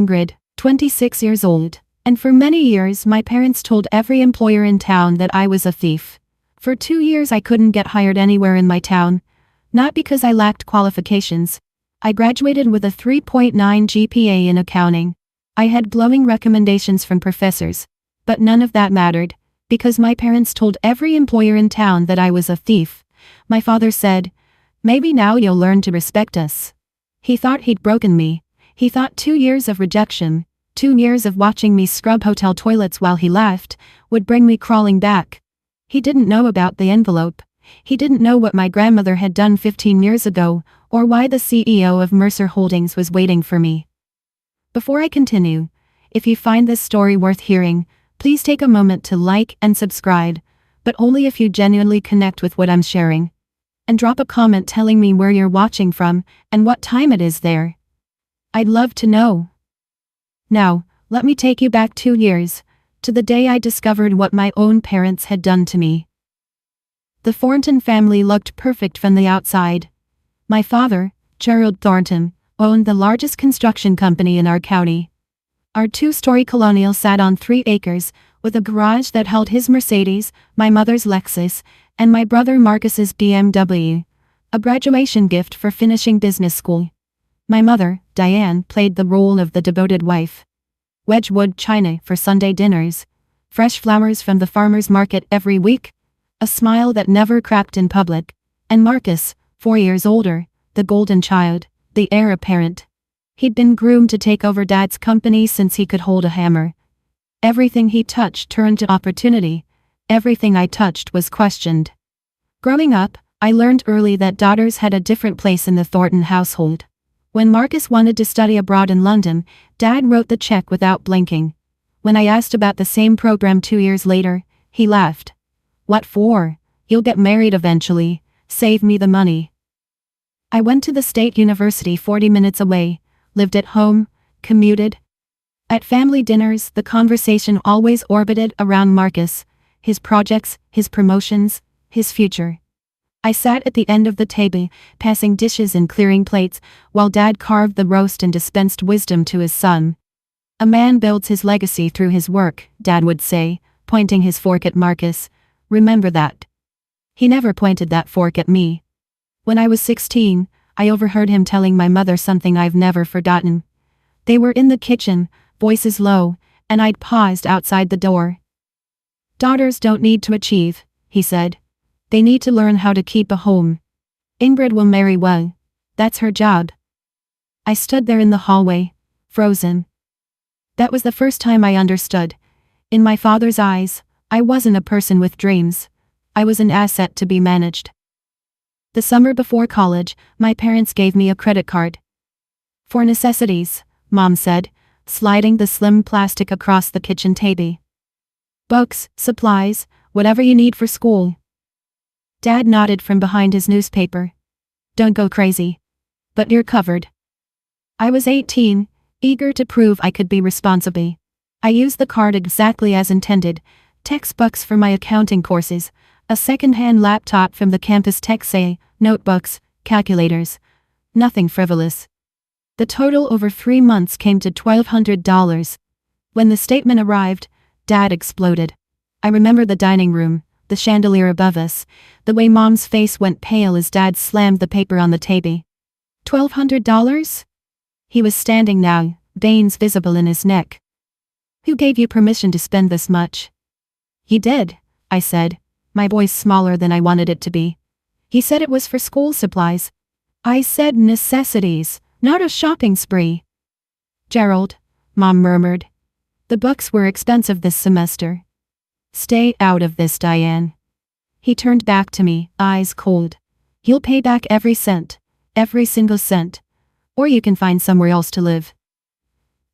Ingrid, 26 years old, and for many years my parents told every employer in town that I was a thief. For 2 years I couldn't get hired anywhere in my town. Not because I lacked qualifications. I graduated with a 3.9 GPA in accounting. I had glowing recommendations from professors. But none of that mattered, because my parents told every employer in town that I was a thief. My father said, "Maybe now you'll learn to respect us." He thought he'd broken me. He thought 2 years of rejection, 2 years of watching me scrub hotel toilets while he left, would bring me crawling back. He didn't know about the envelope. He didn't know what my grandmother had done 15 years ago, or why the CEO of Mercer Holdings was waiting for me. Before I continue, if you find this story worth hearing, please take a moment to like and subscribe, but only if you genuinely connect with what I'm sharing. And drop a comment telling me where you're watching from and what time it is there. I'd love to know. Now, let me take you back 2 years, to the day I discovered what my own parents had done to me. The Thornton family looked perfect from the outside. My father, Gerald Thornton, owned the largest construction company in our county. Our 2-story colonial sat on 3 acres, with a garage that held his Mercedes, my mother's Lexus, and my brother Marcus's BMW, a graduation gift for finishing business school. My mother, Diane, played the role of the devoted wife. Wedgwood china for Sunday dinners, fresh flowers from the farmer's market every week, a smile that never cracked in public, and Marcus, 4 years older, the golden child, the heir apparent. He'd been groomed to take over Dad's company since he could hold a hammer. Everything he touched turned to opportunity. Everything I touched was questioned. Growing up, I learned early that daughters had a different place in the Thornton household. When Marcus wanted to study abroad in London, Dad wrote the check without blinking. When I asked about the same program 2 years later, he laughed. "What for? You'll get married eventually. Save me the money." I went to the state university 40 minutes away, lived at home, commuted. At family dinners, the conversation always orbited around Marcus, his projects, his promotions, his future. I sat at the end of the table, passing dishes and clearing plates, while Dad carved the roast and dispensed wisdom to his son. "A man builds his legacy through his work," Dad would say, pointing his fork at Marcus. "Remember that." He never pointed that fork at me. When I was 16, I overheard him telling my mother something I've never forgotten. They were in the kitchen, voices low, and I'd paused outside the door. "Daughters don't need to achieve," he said. "They need to learn how to keep a home. Ingrid will marry well. That's her job." I stood there in the hallway, frozen. That was the first time I understood. In my father's eyes, I wasn't a person with dreams. I was an asset to be managed. The summer before college, my parents gave me a credit card. "For necessities," Mom said, sliding the slim plastic across the kitchen table. "Books, supplies, whatever you need for school." Dad nodded from behind his newspaper. "Don't go crazy. But you're covered." I was 18, eager to prove I could be responsible. I used the card exactly as intended: textbooks for my accounting courses, a second-hand laptop from the campus tech say, notebooks, calculators. Nothing frivolous. The total over 3 months came to $1,200. When the statement arrived, Dad exploded. I remember the dining room, the chandelier above us, the way Mom's face went pale as Dad slammed the paper on the table. $1,200? He was standing now, veins visible in his neck. "Who gave you permission to spend this much?" "He did," I said, my voice smaller than I wanted it to be. "He said it was for school supplies." "I said necessities, not a shopping spree." "Gerald," Mom murmured. "The books were expensive this semester." "Stay out of this, Diane." He turned back to me, eyes cold. "You'll pay back every cent, every single cent. Or you can find somewhere else to live."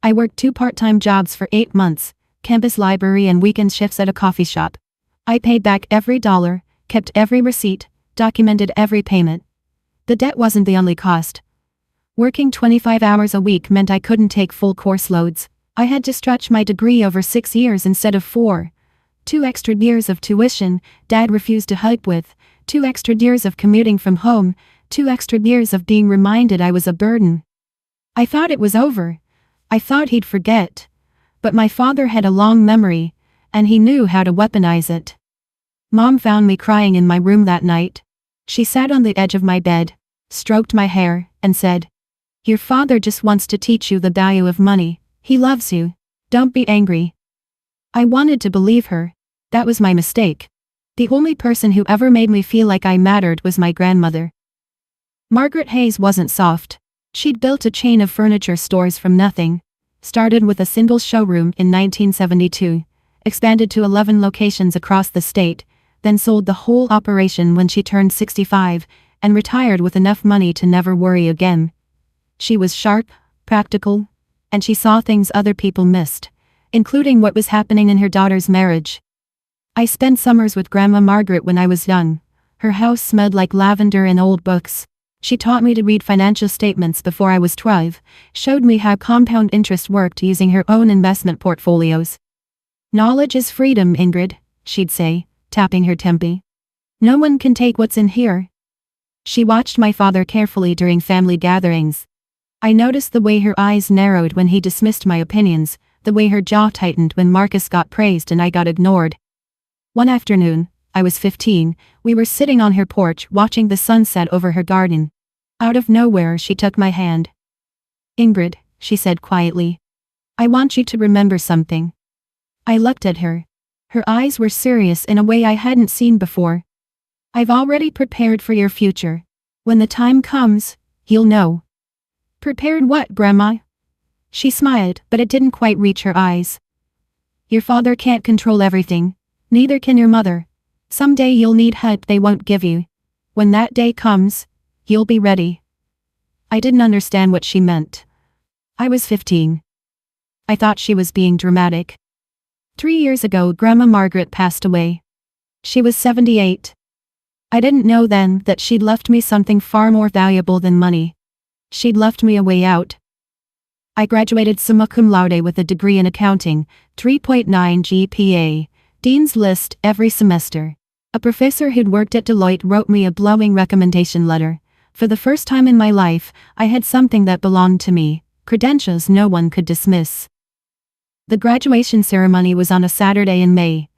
I worked 2 part-time jobs for 8 months, campus library and weekend shifts at a coffee shop. I paid back every dollar, kept every receipt, documented every payment. The debt wasn't the only cost. Working 25 hours a week meant I couldn't take full course loads. I had to stretch my degree over 6 years instead of 4. 2 extra years of tuition Dad refused to help with, 2 extra years of commuting from home, 2 extra years of being reminded I was a burden. I thought it was over. I thought he'd forget. But my father had a long memory, and he knew how to weaponize it. Mom found me crying in my room that night. She sat on the edge of my bed, stroked my hair, and said, "Your father just wants to teach you the value of money. He loves you. Don't be angry." I wanted to believe her. That was my mistake. The only person who ever made me feel like I mattered was my grandmother. Margaret Hayes wasn't soft. She'd built a chain of furniture stores from nothing. Started with a single showroom in 1972, expanded to 11 locations across the state, then sold the whole operation when she turned 65, and retired with enough money to never worry again. She was sharp, practical, and she saw things other people missed, including what was happening in her daughter's marriage. I spent summers with Grandma Margaret when I was young. Her house smelled like lavender and old books. She taught me to read financial statements before I was 12, showed me how compound interest worked using her own investment portfolios. "Knowledge is freedom, Ingrid," she'd say, tapping her temple. "No one can take what's in here." She watched my father carefully during family gatherings. I noticed the way her eyes narrowed when he dismissed my opinions, the way her jaw tightened when Marcus got praised and I got ignored. One afternoon, I was 15, we were sitting on her porch watching the sunset over her garden. Out of nowhere she took my hand. "Ingrid," she said quietly, "I want you to remember something." I looked at her. Her eyes were serious in a way I hadn't seen before. "I've already prepared for your future. When the time comes, you'll know." "Prepared what, Grandma?" She smiled, but it didn't quite reach her eyes. "Your father can't control everything. Neither can your mother. Someday you'll need help they won't give you. When that day comes, you'll be ready." I didn't understand what she meant. I was 15. I thought she was being dramatic. 3 years ago, Grandma Margaret passed away. She was 78. I didn't know then that she'd left me something far more valuable than money. She'd left me a way out. I graduated summa cum laude with a degree in accounting, 3.9 GPA, Dean's List every semester. A professor who'd worked at Deloitte wrote me a glowing recommendation letter. For the first time in my life, I had something that belonged to me, credentials no one could dismiss. The graduation ceremony was on a Saturday in May.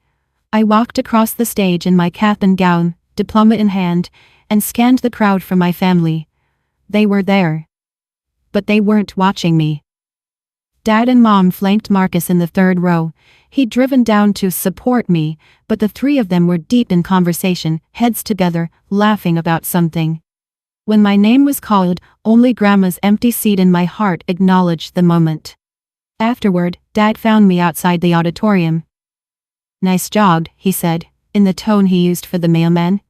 I walked across the stage in my cap and gown, diploma in hand, and scanned the crowd for my family. They were there. But they weren't watching me. Dad and Mom flanked Marcus in the third row. He'd driven down to support me, but the three of them were deep in conversation, heads together, laughing about something. When my name was called, only Grandma's empty seat in my heart acknowledged the moment. Afterward, Dad found me outside the auditorium. "Nice job," he said, in the tone he used for the mailman.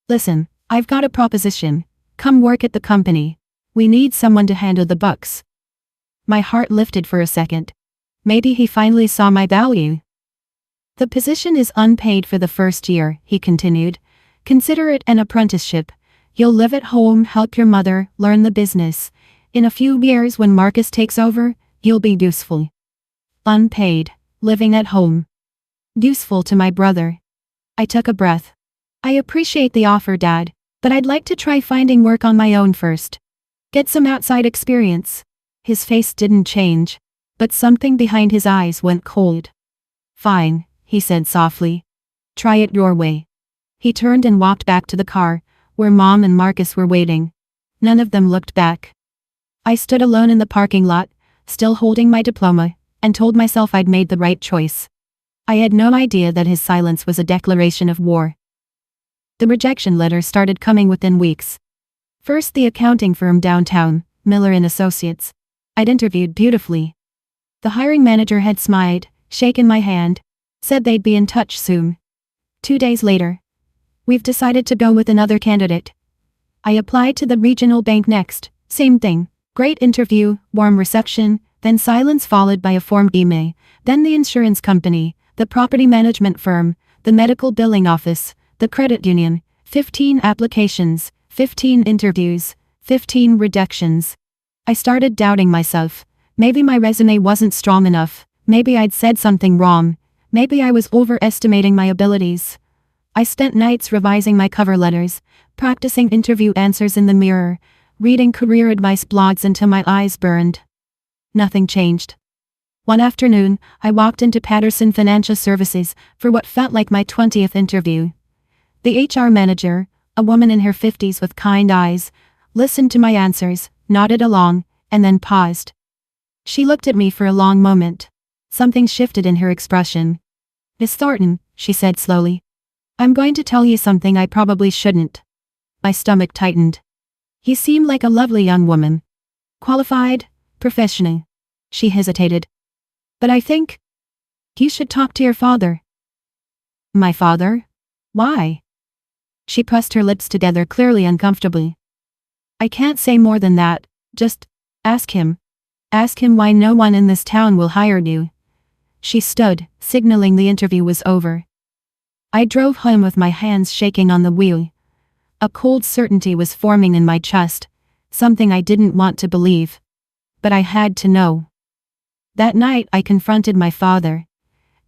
"Listen, I've got a proposition. Come work at the company. We need someone to handle the books." My heart lifted for a second. Maybe he finally saw my value. "The position is unpaid for the first year," he continued. "Consider it an apprenticeship. You'll live at home, help your mother, learn the business. In a few years when Marcus takes over, you'll be useful." Unpaid, living at home. Useful to my brother. I took a breath. "I appreciate the offer, Dad, but I'd like to try finding work on my own first. Get some outside experience." His face didn't change, but something behind his eyes went cold. "Fine," he said softly. "Try it your way." He turned and walked back to the car, where Mom and Marcus were waiting. None of them looked back. I stood alone in the parking lot, still holding my diploma, and told myself I'd made the right choice. I had no idea that his silence was a declaration of war. The rejection letters started coming within weeks. First, the accounting firm downtown, Miller & Associates. I'd interviewed beautifully. The hiring manager had smiled, shaken my hand, said they'd be in touch soon. 2 days later, "We've decided to go with another candidate." I applied to the regional bank next, same thing. Great interview, warm reception, then silence followed by a formed email, then the insurance company, the property management firm, the medical billing office, the credit union, 15 applications, 15 interviews, 15 rejections. I started doubting myself. Maybe my resume wasn't strong enough, maybe I'd said something wrong, maybe I was overestimating my abilities. I spent nights revising my cover letters, practicing interview answers in the mirror, reading career advice blogs until my eyes burned. Nothing changed. One afternoon, I walked into Patterson Financial Services for what felt like my 20th interview. The HR manager, a woman in her 50s with kind eyes, listened to my answers, nodded along, and then paused. She looked at me for a long moment. Something shifted in her expression. "Miss Thornton," she said slowly, "I'm going to tell you something I probably shouldn't." My stomach tightened. "You seem like a lovely young woman. Qualified, professional." She hesitated. "But I think you should talk to your father." "My father? Why?" She pressed her lips together, clearly uncomfortably. "I can't say more than that. Just ask him. Ask him why no one in this town will hire you." She stood, signaling the interview was over. I drove home with my hands shaking on the wheel. A cold certainty was forming in my chest, something I didn't want to believe. But I had to know. That night I confronted my father,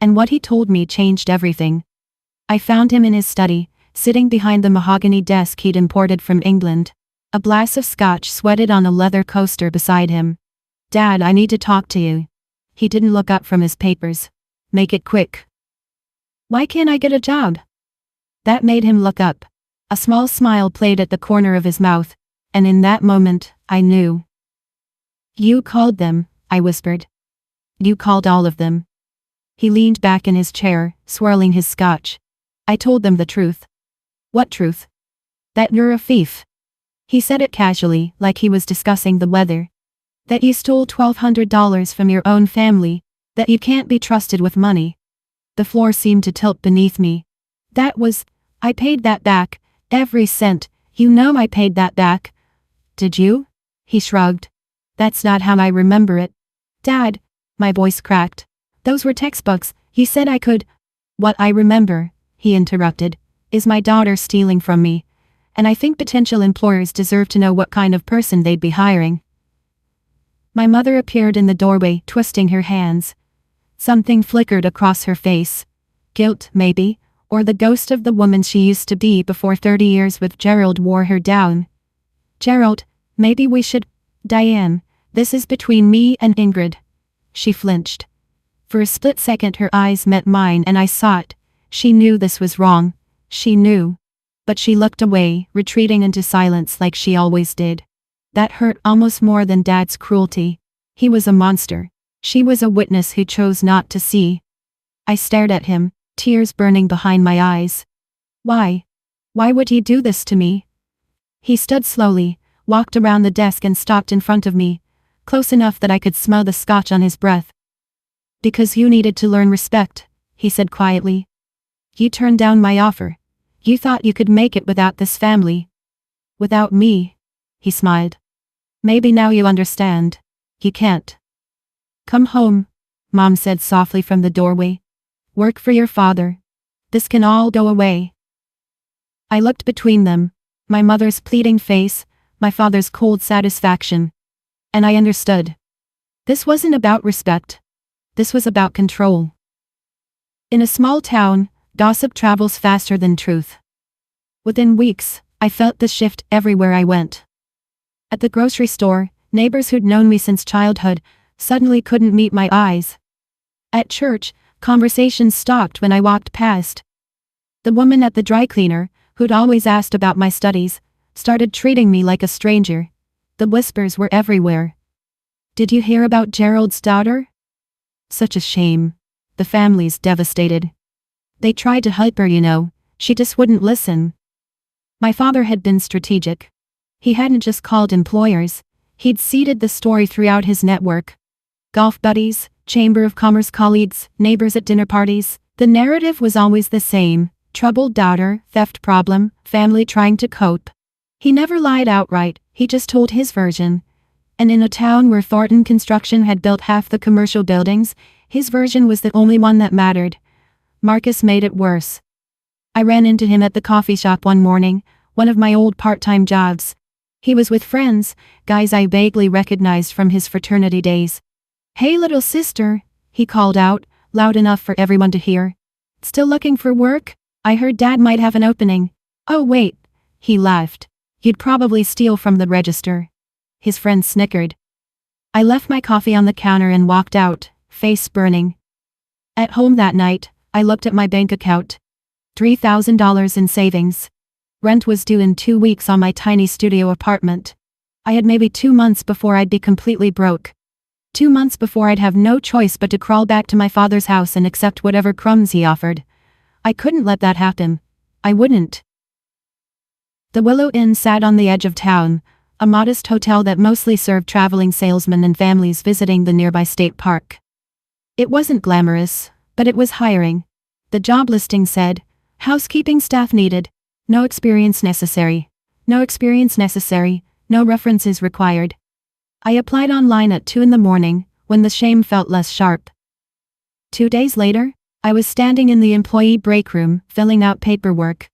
and what he told me changed everything. I found him in his study, sitting behind the mahogany desk he'd imported from England. A glass of scotch sweated on a leather coaster beside him. "Dad, I need to talk to you." He didn't look up from his papers. "Make it quick." "Why can't I get a job?" That made him look up. A small smile played at the corner of his mouth, and in that moment, I knew. "You called them," I whispered. "You called all of them." He leaned back in his chair, swirling his scotch. "I told them the truth." "What truth?" "That you're a thief." He said it casually, like he was discussing the weather. "That you stole $1,200 from your own family, that you can't be trusted with money." The floor seemed to tilt beneath me. I paid that back, every cent. You know I paid that back." "Did you?" He shrugged. "That's not how I remember it." "Dad," my voice cracked. "Those were textbooks. You said I could." "What I remember," he interrupted, "is my daughter stealing from me. And I think potential employers deserve to know what kind of person they'd be hiring." My mother appeared in the doorway, twisting her hands. Something flickered across her face. Guilt, maybe, or the ghost of the woman she used to be before 30 years with Gerald wore her down. "Gerald, maybe we should—" "Diane, this is between me and Ingrid." She flinched. For a split second her eyes met mine and I saw it. She knew this was wrong. She knew. But she looked away, retreating into silence like she always did. That hurt almost more than Dad's cruelty. He was a monster. She was a witness who chose not to see. I stared at him, tears burning behind my eyes. Why? Why would he do this to me? He stood slowly, walked around the desk and stopped in front of me, close enough that I could smell the scotch on his breath. "Because you needed to learn respect," he said quietly. "You turned down my offer. You thought you could make it without this family. Without me." He smiled. "Maybe now you understand. You can't." "Come home," Mom said softly from the doorway. "Work for your father. This can all go away." I looked between them, my mother's pleading face, my father's cold satisfaction. And I understood. This wasn't about respect. This was about control. In a small town, gossip travels faster than truth. Within weeks, I felt the shift everywhere I went. At the grocery store, neighbors who'd known me since childhood suddenly couldn't meet my eyes. At church, conversations stopped when I walked past. The woman at the dry cleaner, who'd always asked about my studies, started treating me like a stranger. The whispers were everywhere. "Did you hear about Gerald's daughter?" Such a shame. The family's devastated. They tried to help her, you know. She just wouldn't listen. My father had been strategic. He hadn't just called employers. He'd seeded the story throughout his network. Golf buddies, Chamber of Commerce colleagues, neighbors at dinner parties. The narrative was always the same. Troubled daughter, theft problem, family trying to cope. He never lied outright, he just told his version. And in a town where Thornton Construction had built half the commercial buildings, his version was the only one that mattered. Marcus made it worse. I ran into him at the coffee shop one morning, one of my old part-time jobs. He was with friends, guys I vaguely recognized from his fraternity days. "Hey little sister," he called out, loud enough for everyone to hear. "Still looking for work? I heard Dad might have an opening." "Oh wait," he laughed. "You'd probably steal from the register." His friend snickered. I left my coffee on the counter and walked out, face burning. At home that night, I looked at my bank account. $3,000 in savings. Rent was due in 2 weeks on my tiny studio apartment. I had maybe 2 months before I'd be completely broke. 2 months before I'd have no choice but to crawl back to my father's house and accept whatever crumbs he offered. I couldn't let that happen. I wouldn't. The Willow Inn sat on the edge of town, a modest hotel that mostly served traveling salesmen and families visiting the nearby state park. It wasn't glamorous, but it was hiring. The job listing said, housekeeping staff needed. No experience necessary. No experience necessary, no references required. I applied online at 2 in the morning, when the shame felt less sharp. 2 days later, I was standing in the employee break room, filling out paperwork.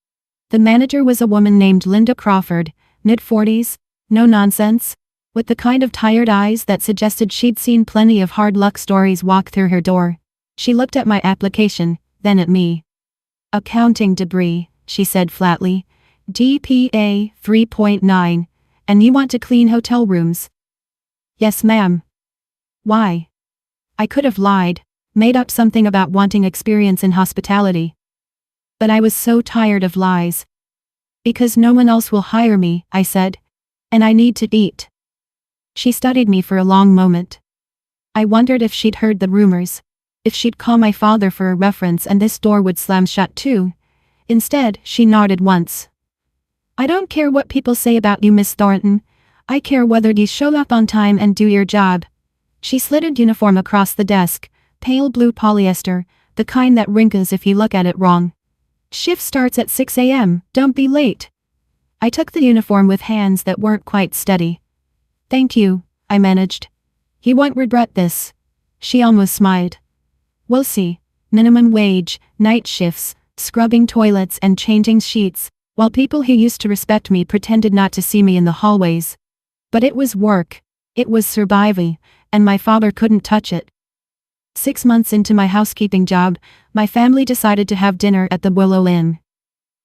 The manager was a woman named Linda Crawford, mid-40s, no nonsense, with the kind of tired eyes that suggested she'd seen plenty of hard luck stories walk through her door. She looked at my application, then at me. Accounting debris, she said flatly. GPA 3.9, and you want to clean hotel rooms? Yes, ma'am. Why? I could have lied, made up something about wanting experience in hospitality. But I was so tired of lies. Because no one else will hire me, I said. And I need to eat. She studied me for a long moment. I wondered if she'd heard the rumors. If she'd call my father for a reference and this door would slam shut too. Instead, she nodded once. I don't care what people say about you, Miss Thornton. I care whether you show up on time and do your job. She slid a uniform across the desk, pale blue polyester, the kind that wrinkles if you look at it wrong. Shift starts at 6 a.m., don't be late. I took the uniform with hands that weren't quite steady. Thank you, I managed. You won't regret this. She almost smiled. We'll see. Minimum wage, night shifts, scrubbing toilets and changing sheets, while people who used to respect me pretended not to see me in the hallways. But it was work. It was surviving, and my father couldn't touch it. 6 months into my housekeeping job, my family decided to have dinner at the Willow Inn.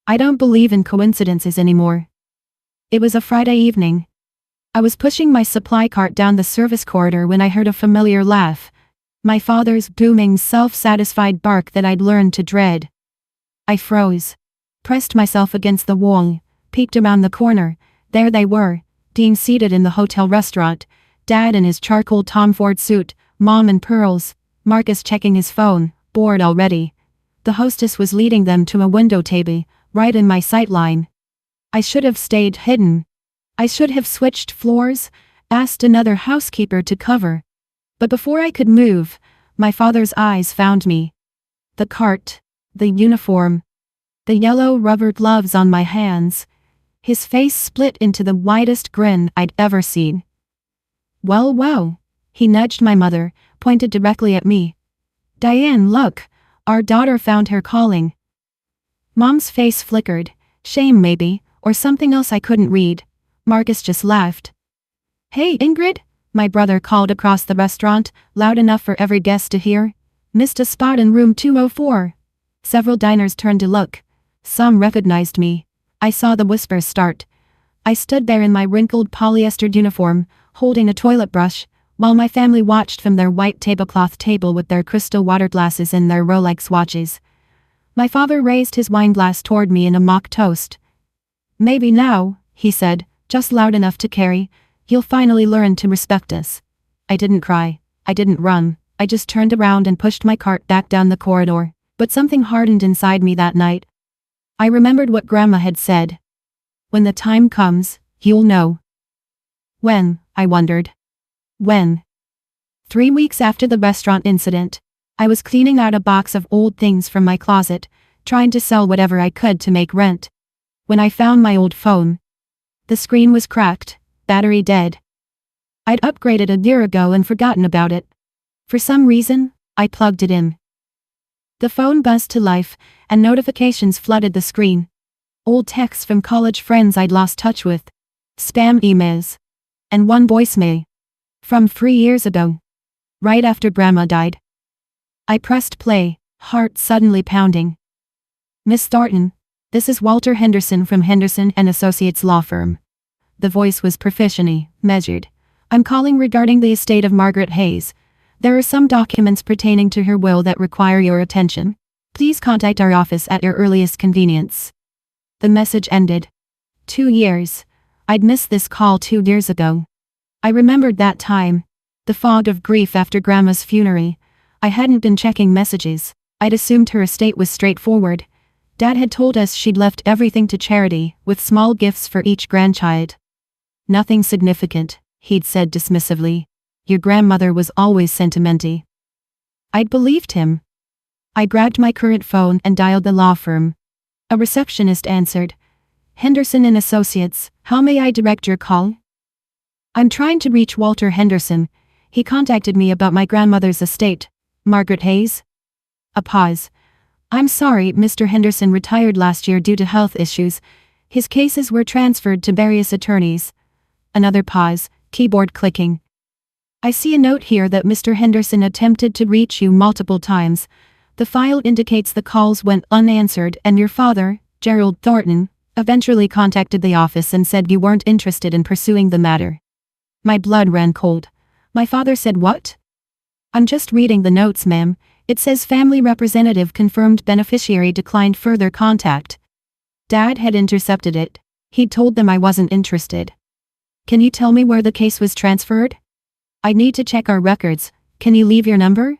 I don't believe in coincidences anymore. It was a Friday evening. I was pushing my supply cart down the service corridor when I heard a familiar laugh. My father's booming, self-satisfied bark that I'd learned to dread. I froze. Pressed myself against the wall, peeked around the corner. There they were, Dean seated in the hotel restaurant, Dad in his charcoal Tom Ford suit, Mom in pearls, Marcus checking his phone, bored already. The hostess was leading them to a window table, right in my sight line. I should have stayed hidden. I should have switched floors, asked another housekeeper to cover. But before I could move, my father's eyes found me. The cart, the uniform, the yellow rubber gloves on my hands. His face split into the widest grin I'd ever seen. Well, well. He nudged my mother, pointed directly at me. Diane, look, our daughter found her calling. Mom's face flickered, shame maybe, or something else I couldn't read. Marcus just laughed. Hey, Ingrid, my brother called across the restaurant, loud enough for every guest to hear. Missed a spot in room 204. Several diners turned to look. Some recognized me. I saw the whispers start. I stood there in my wrinkled polyester uniform, holding a toilet brush, while my family watched from their white tablecloth table with their crystal water glasses and their Rolex watches. My father raised his wine glass toward me in a mock toast. Maybe now, he said, just loud enough to carry, you'll finally learn to respect us. I didn't cry. I didn't run. I just turned around and pushed my cart back down the corridor, but something hardened inside me that night. I remembered what Grandma had said. When the time comes, you'll know. When, I wondered. When? 3 weeks after the restaurant incident, I was cleaning out a box of old things from my closet, trying to sell whatever I could to make rent. When I found my old phone. The screen was cracked, battery dead. I'd upgraded a year ago and forgotten about it. For some reason, I plugged it in. The phone buzzed to life, and notifications flooded the screen. Old texts from college friends I'd lost touch with. Spam emails. And one voicemail. From 3 years ago. Right after Grandma died. I pressed play, heart suddenly pounding. Miss Thornton, this is Walter Henderson from Henderson & Associates Law Firm. The voice was professionally measured. I'm calling regarding the estate of Margaret Hayes. There are some documents pertaining to her will that require your attention. Please contact our office at your earliest convenience. The message ended. 2 years. I'd missed this call 2 years ago. I remembered that time. The fog of grief after Grandma's funeral. I hadn't been checking messages. I'd assumed her estate was straightforward. Dad had told us she'd left everything to charity, with small gifts for each grandchild. Nothing significant, he'd said dismissively. Your grandmother was always sentimental. I'd believed him. I grabbed my current phone and dialed the law firm. A receptionist answered. Henderson and Associates, how may I direct your call? I'm trying to reach Walter Henderson. He contacted me about my grandmother's estate. Margaret Hayes? A pause. I'm sorry, Mr. Henderson retired last year due to health issues. His cases were transferred to various attorneys. Another pause, keyboard clicking. I see a note here that Mr. Henderson attempted to reach you multiple times. The file indicates the calls went unanswered and your father, Gerald Thornton, eventually contacted the office and said you weren't interested in pursuing the matter. My blood ran cold. My father said what? I'm just reading the notes, ma'am. It says family representative confirmed beneficiary declined further contact. Dad had intercepted it. He'd told them I wasn't interested. Can you tell me where the case was transferred? I need to check our records. Can you leave your number?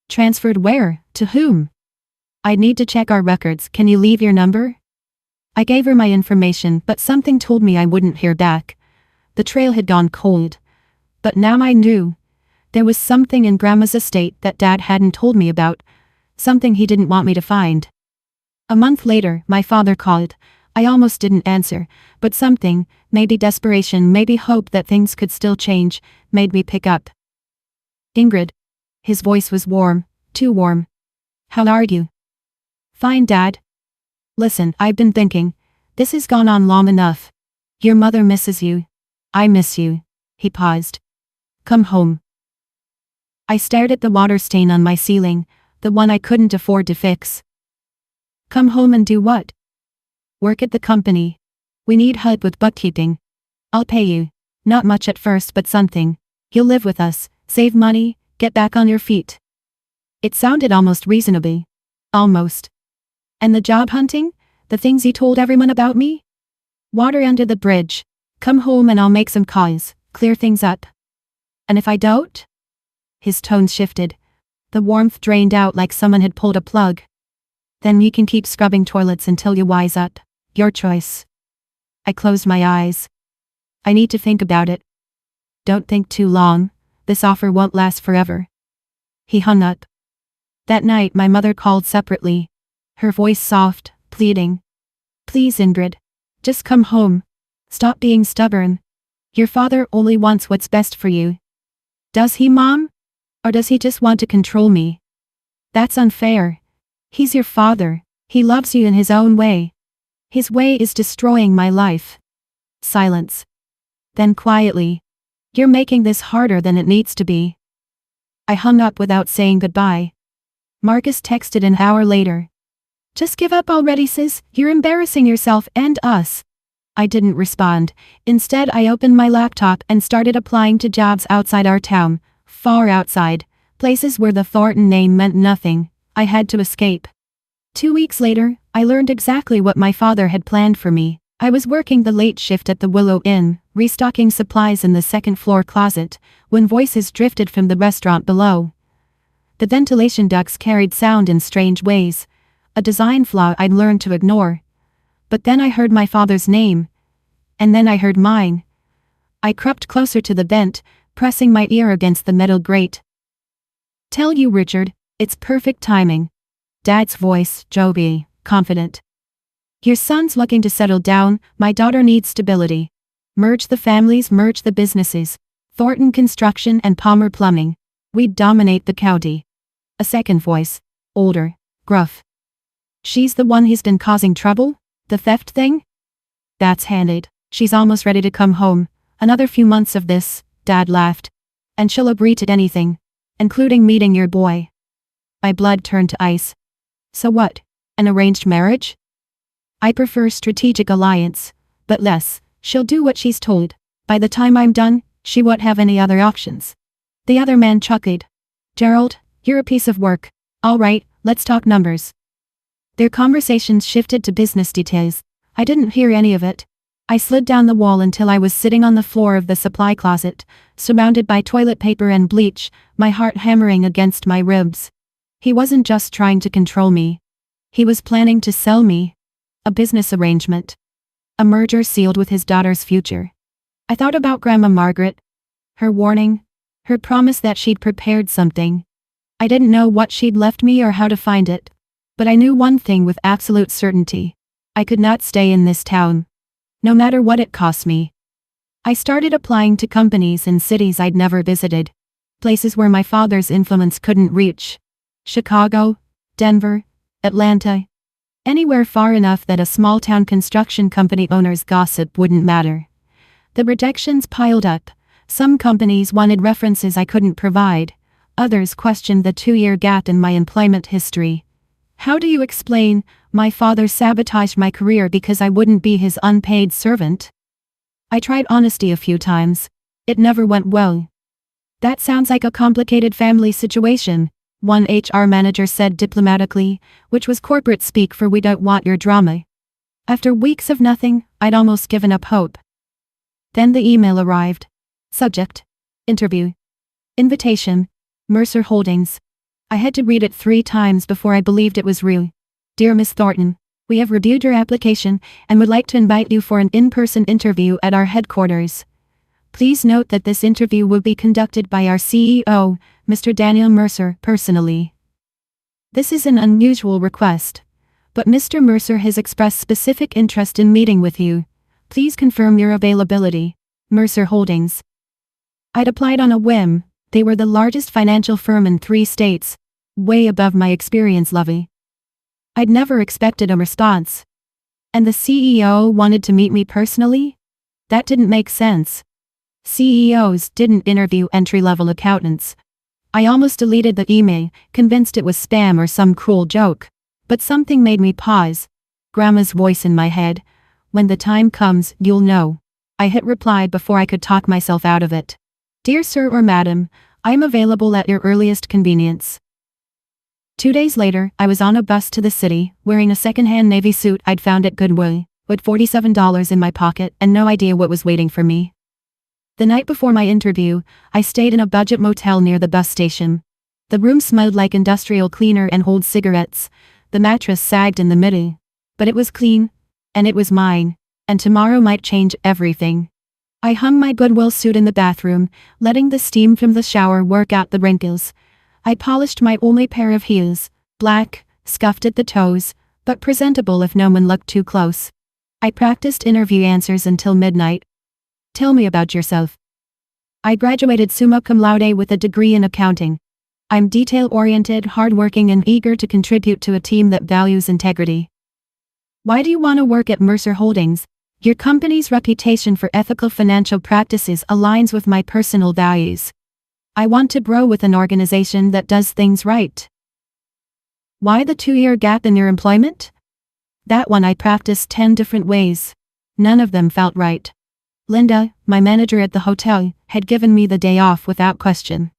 Transferred where? To whom? I need to check our records. Can you leave your number? I gave her my information, but something told me I wouldn't hear back. The trail had gone cold. But now I knew. There was something in Grandma's estate that Dad hadn't told me about. Something he didn't want me to find. A month later, my father called. I almost didn't answer, but something, maybe desperation, maybe hope that things could still change, made me pick up. Ingrid. His voice was warm, too warm. How are you? Fine, Dad. Listen, I've been thinking. This has gone on long enough. Your mother misses you. I miss you. He paused. Come home. I stared at the water stain on my ceiling, the one I couldn't afford to fix. Come home and do what? Work at the company. We need help with bookkeeping. I'll pay you. Not much at first, but something. You'll live with us, save money, get back on your feet. It sounded almost reasonable. Almost. And the job hunting? The things you told everyone about me? Water under the bridge. Come home and I'll make some calls, clear things up. And if I don't? His tone shifted. The warmth drained out like someone had pulled a plug. Then you can keep scrubbing toilets until you wise up. Your choice. I closed my eyes. I need to think about it. Don't think too long. This offer won't last forever. He hung up. That night my mother called separately. Her voice soft, pleading. Please, Ingrid. Just come home. Stop being stubborn. Your father only wants what's best for you. Does he, Mom? Or does he just want to control me? That's unfair. He's your father. He loves you in his own way. His way is destroying my life. Silence. Then quietly. You're making this harder than it needs to be. I hung up without saying goodbye. Marcus texted an hour later. Just give up already, sis. You're embarrassing yourself and us. I didn't respond. Instead, I opened my laptop and started applying to jobs outside our town. Far outside. Places where the Thornton name meant nothing. I had to escape. 2 weeks later, I learned exactly what my father had planned for me. I was working the late shift at the Willow Inn, restocking supplies in the second-floor closet, when voices drifted from the restaurant below. The ventilation ducts carried sound in strange ways, a design flaw I'd learned to ignore. But then I heard my father's name. And then I heard mine. I crept closer to the vent, pressing my ear against the metal grate. Tell you, Richard, it's perfect timing. Dad's voice, jovial, confident. Your son's looking to settle down, my daughter needs stability. Merge the families, merge the businesses. Thornton Construction and Palmer Plumbing. We'd dominate the county. A second voice, older, gruff. She's the one he's been causing trouble? The theft thing? That's handed. She's almost ready to come home. Another few months of this, Dad laughed. And she'll agree to anything. Including meeting your boy. My blood turned to ice. So what? An arranged marriage? I prefer strategic alliance. But less, she'll do what she's told. By the time I'm done, She won't have any other options. The other man chuckled. Gerald, you're a piece of work. All right, let's talk numbers. Their conversations shifted to business details. I didn't hear any of it. I slid down the wall until I was sitting on the floor of the supply closet, surrounded by toilet paper and bleach, my heart hammering against my ribs. He wasn't just trying to control me. He was planning to sell me. A business arrangement. A merger sealed with his daughter's future. I thought about Grandma Margaret. Her warning. Her promise that she'd prepared something. I didn't know what she'd left me or how to find it. But I knew one thing with absolute certainty. I could not stay in this town. No matter what it cost me. I started applying to companies in cities I'd never visited. Places where my father's influence couldn't reach. Chicago, Denver, Atlanta. Anywhere far enough that a small-town construction company owner's gossip wouldn't matter. The rejections piled up. Some companies wanted references I couldn't provide. Others questioned the 2-year gap in my employment history. How do you explain, my father sabotaged my career because I wouldn't be his unpaid servant? I tried honesty a few times. It never went well. That sounds like a complicated family situation, one HR manager said diplomatically, which was corporate speak for we don't want your drama. After weeks of nothing, I'd almost given up hope. Then the email arrived. Subject. Interview. Invitation. Mercer Holdings. I had to read it 3 times before I believed it was real. Dear Miss Thornton, we have reviewed your application and would like to invite you for an in-person interview at our headquarters. Please note that this interview will be conducted by our CEO, Mr. Daniel Mercer, personally. This is an unusual request, but Mr. Mercer has expressed specific interest in meeting with you. Please confirm your availability. Mercer Holdings. I'd applied on a whim. They were the largest financial firm in 3 states, way above my experience level. I'd never expected a response. And the CEO wanted to meet me personally? That didn't make sense. CEOs didn't interview entry-level accountants. I almost deleted the email, convinced it was spam or some cruel joke. But something made me pause. Grandma's voice in my head. When the time comes, you'll know. I hit reply before I could talk myself out of it. Dear Sir or Madam, I am available at your earliest convenience. 2 days later, I was on a bus to the city, wearing a second-hand navy suit I'd found at Goodwill, with $47 in my pocket and no idea what was waiting for me. The night before my interview, I stayed in a budget motel near the bus station. The room smelled like industrial cleaner and old cigarettes. The mattress sagged in the middle. But it was clean. And it was mine. And tomorrow might change everything. I hung my Goodwill suit in the bathroom, letting the steam from the shower work out the wrinkles. I polished my only pair of heels, black, scuffed at the toes, but presentable if no one looked too close. I practiced interview answers until midnight. Tell me about yourself. I graduated summa cum laude with a degree in accounting. I'm detail-oriented, hardworking, and eager to contribute to a team that values integrity. Why do you want to work at Mercer Holdings? Your company's reputation for ethical financial practices aligns with my personal values. I want to grow with an organization that does things right. Why the 2-year gap in your employment? That one I practiced 10 different ways. None of them felt right. Linda, my manager at the hotel, had given me the day off without question.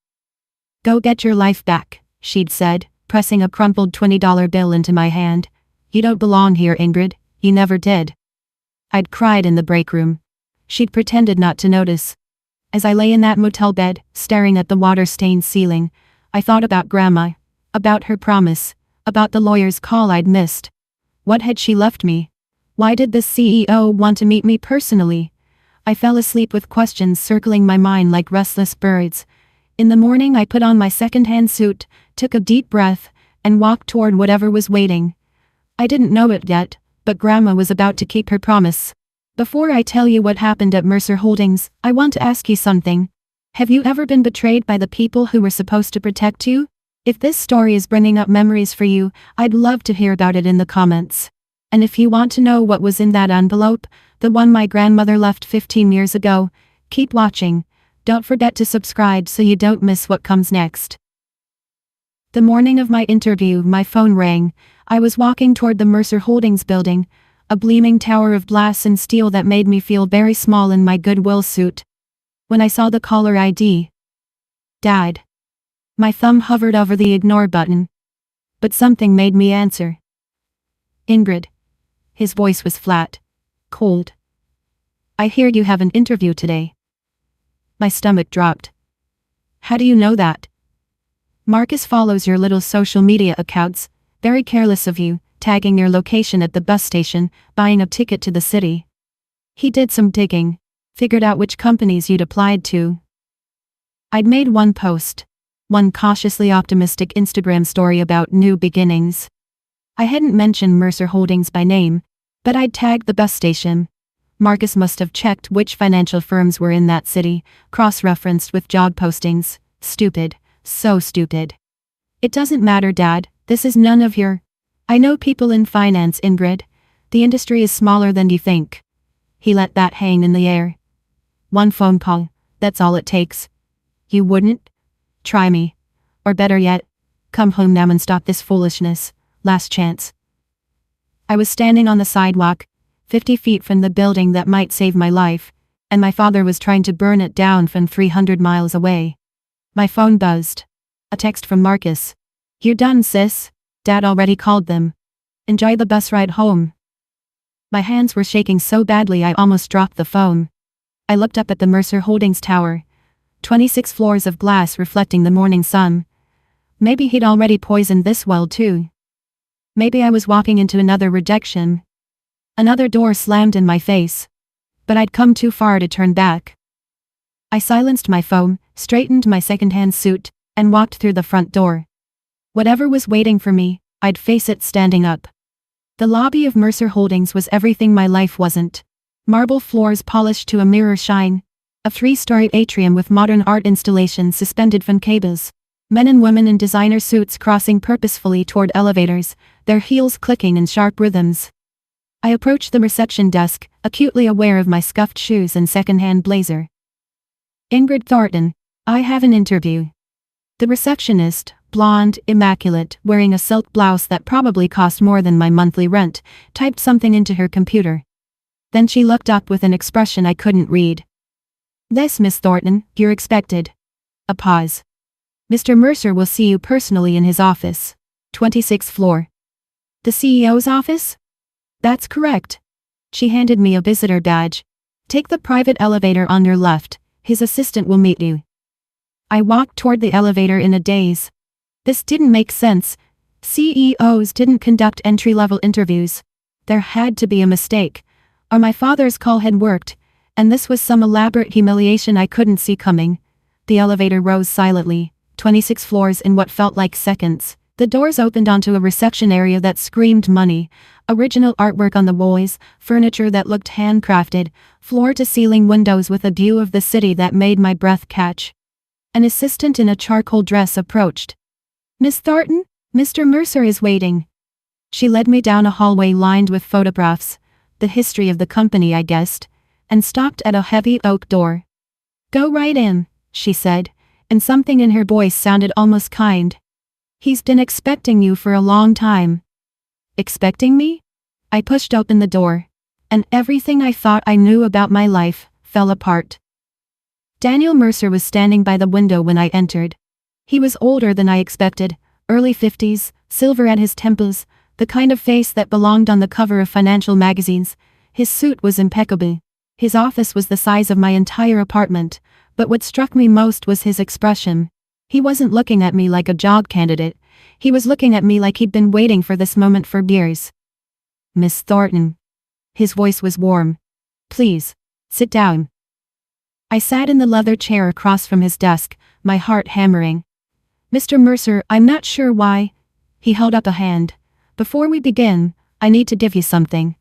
Go get your life back, she'd said, pressing a crumpled $20 bill into my hand. You don't belong here, Ingrid. You never did. I'd cried in the break room. She'd pretended not to notice. As I lay in that motel bed, staring at the water-stained ceiling, I thought about Grandma, about her promise, about the lawyer's call I'd missed. What had she left me? Why did the CEO want to meet me personally? I fell asleep with questions circling my mind like restless birds. In the morning I put on my second-hand suit, took a deep breath, and walked toward whatever was waiting. I didn't know it yet, but Grandma was about to keep her promise. Before I tell you what happened at Mercer Holdings, I want to ask you something. Have you ever been betrayed by the people who were supposed to protect you? If this story is bringing up memories for you, I'd love to hear about it in the comments. And if you want to know what was in that envelope, the one my grandmother left 15 years ago, keep watching. Don't forget to subscribe so you don't miss what comes next. The morning of my interview, my phone rang. I was walking toward the Mercer Holdings building, a gleaming tower of glass and steel that made me feel very small in my Goodwill suit. When I saw the caller ID. Dad. My thumb hovered over the ignore button. But something made me answer. Ingrid. His voice was flat. Cold. I hear you have an interview today. My stomach dropped. How do you know that? Marcus follows your little social media accounts, very careless of you, tagging your location at the bus station, buying a ticket to the city. He did some digging, figured out which companies you'd applied to. I'd made one post, one cautiously optimistic Instagram story about new beginnings. I hadn't mentioned Mercer Holdings by name, but I'd tagged the bus station. Marcus must have checked which financial firms were in that city, cross-referenced with job postings. Stupid. So stupid. It doesn't matter, Dad, this is none of your... I know people in finance, Ingrid. The industry is smaller than you think. He let that hang in the air. One phone call, that's all it takes. You wouldn't? Try me. Or better yet, come home now and stop this foolishness. Last chance. I was standing on the sidewalk, 50 feet from the building that might save my life, and my father was trying to burn it down from 300 miles away. My phone buzzed. A text from Marcus. You're done, sis. Dad already called them. Enjoy the bus ride home. My hands were shaking so badly I almost dropped the phone. I looked up at the Mercer Holdings tower. 26 floors of glass reflecting the morning sun. Maybe he'd already poisoned this well too. Maybe I was walking into another rejection. Another door slammed in my face. But I'd come too far to turn back. I silenced my phone, straightened my second-hand suit, and walked through the front door. Whatever was waiting for me, I'd face it standing up. The lobby of Mercer Holdings was everything my life wasn't. Marble floors polished to a mirror shine. A 3-story atrium with modern art installations suspended from cables. Men and women in designer suits crossing purposefully toward elevators, their heels clicking in sharp rhythms. I approached the reception desk, acutely aware of my scuffed shoes and second-hand blazer. Ingrid Thornton, I have an interview. The receptionist, blonde, immaculate, wearing a silk blouse that probably cost more than my monthly rent, typed something into her computer. Then she looked up with an expression I couldn't read. Yes, Miss Thornton, you're expected. A pause. Mr. Mercer will see you personally in his office. 26th floor. The CEO's office? That's correct. She handed me a visitor badge. Take the private elevator on your left. His assistant will meet you. I walked toward the elevator in a daze. This didn't make sense. CEOs didn't conduct entry-level interviews. There had to be a mistake. Or my father's call had worked, and this was some elaborate humiliation I couldn't see coming. The elevator rose silently, 26 floors in what felt like seconds. The doors opened onto a reception area that screamed money. Original artwork on the walls, furniture that looked handcrafted, floor-to-ceiling windows with a view of the city that made my breath catch. An assistant in a charcoal dress approached. Miss Thornton, Mr. Mercer is waiting. She led me down a hallway lined with photographs, the history of the company I guessed, and stopped at a heavy oak door. Go right in, she said, and something in her voice sounded almost kind. He's been expecting you for a long time. Expecting me? I pushed open the door, and everything I thought I knew about my life fell apart. Daniel Mercer was standing by the window when I entered. He was older than I expected, early 50s, silver at his temples, the kind of face that belonged on the cover of financial magazines. His suit was impeccable. His office was the size of my entire apartment, but what struck me most was his expression. He wasn't looking at me like a job candidate. He was looking at me like he'd been waiting for this moment for years. Miss Thornton. His voice was warm. Please, sit down. I sat in the leather chair across from his desk, my heart hammering. Mr. Mercer, I'm not sure why. He held up a hand. Before we begin, I need to give you something.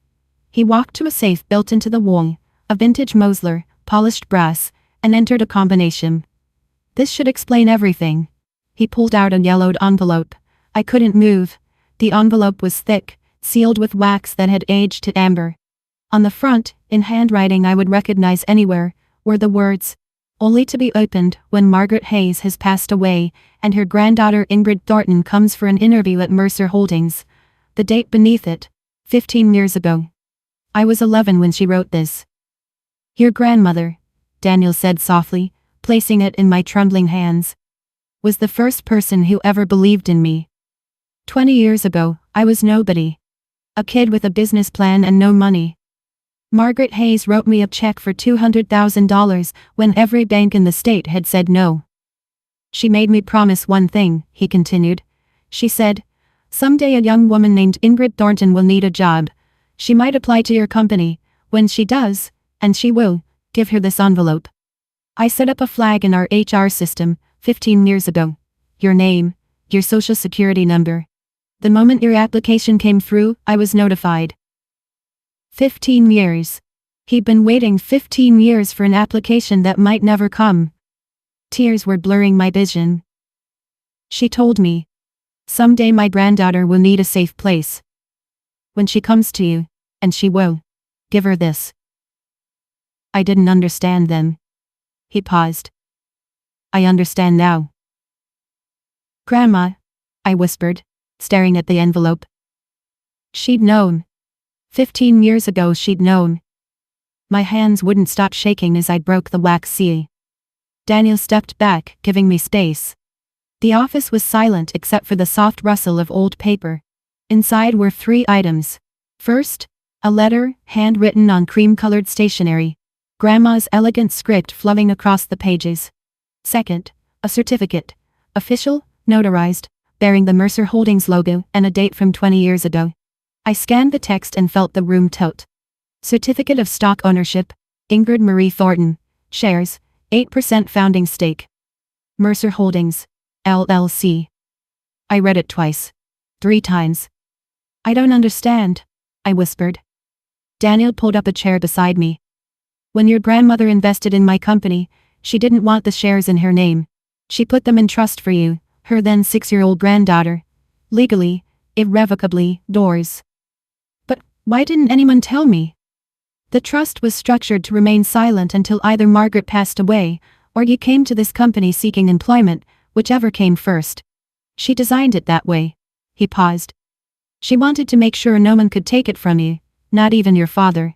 He walked to a safe built into the wall, a vintage Mosler, polished brass, and entered a combination. This should explain everything. He pulled out a yellowed envelope. I couldn't move. The envelope was thick, sealed with wax that had aged to amber. On the front, in handwriting I would recognize anywhere, were the words, only to be opened when Margaret Hayes has passed away and her granddaughter Ingrid Thornton comes for an interview at Mercer Holdings. The date beneath it, 15 years ago. I was 11 when she wrote this. Your grandmother, Daniel said softly, placing it in my trembling hands. Was the first person who ever believed in me. 20 years ago, I was nobody. A kid with a business plan and no money. Margaret Hayes wrote me a check for $200,000 when every bank in the state had said no. She made me promise one thing, he continued. She said, someday a young woman named Ingrid Thornton will need a job. She might apply to your company. When she does, and she will, give her this envelope. I set up a flag in our HR system, 15 years ago. Your name, your social security number. The moment your application came through, I was notified. 15 years. He'd been waiting 15 years for an application that might never come. Tears were blurring my vision. She told me, someday my granddaughter will need a safe place. When she comes to you, and she will, give her this. I didn't understand then. He paused. I understand now. Grandma, I whispered, staring at the envelope. She'd known. 15 years ago she'd known. My hands wouldn't stop shaking as I broke the wax seal. Daniel stepped back, giving me space. The office was silent except for the soft rustle of old paper. Inside were 3 items. First, a letter, handwritten on cream-colored stationery. Grandma's elegant script flowing across the pages. Second, a certificate. Official, notarized, bearing the Mercer Holdings logo and a date from 20 years ago. I scanned the text and felt the room tilt. Certificate of stock ownership, Ingrid Marie Thornton. Shares, 8% founding stake. Mercer Holdings, LLC. I read it twice. 3 times. I don't understand, I whispered. Daniel pulled up a chair beside me. When your grandmother invested in my company, she didn't want the shares in her name. She put them in trust for you, her then 6-year-old granddaughter. Legally, irrevocably, yours. But why didn't anyone tell me? The trust was structured to remain silent until either Margaret passed away, or you came to this company seeking employment, whichever came first. She designed it that way. He paused. She wanted to make sure no one could take it from you, not even your father.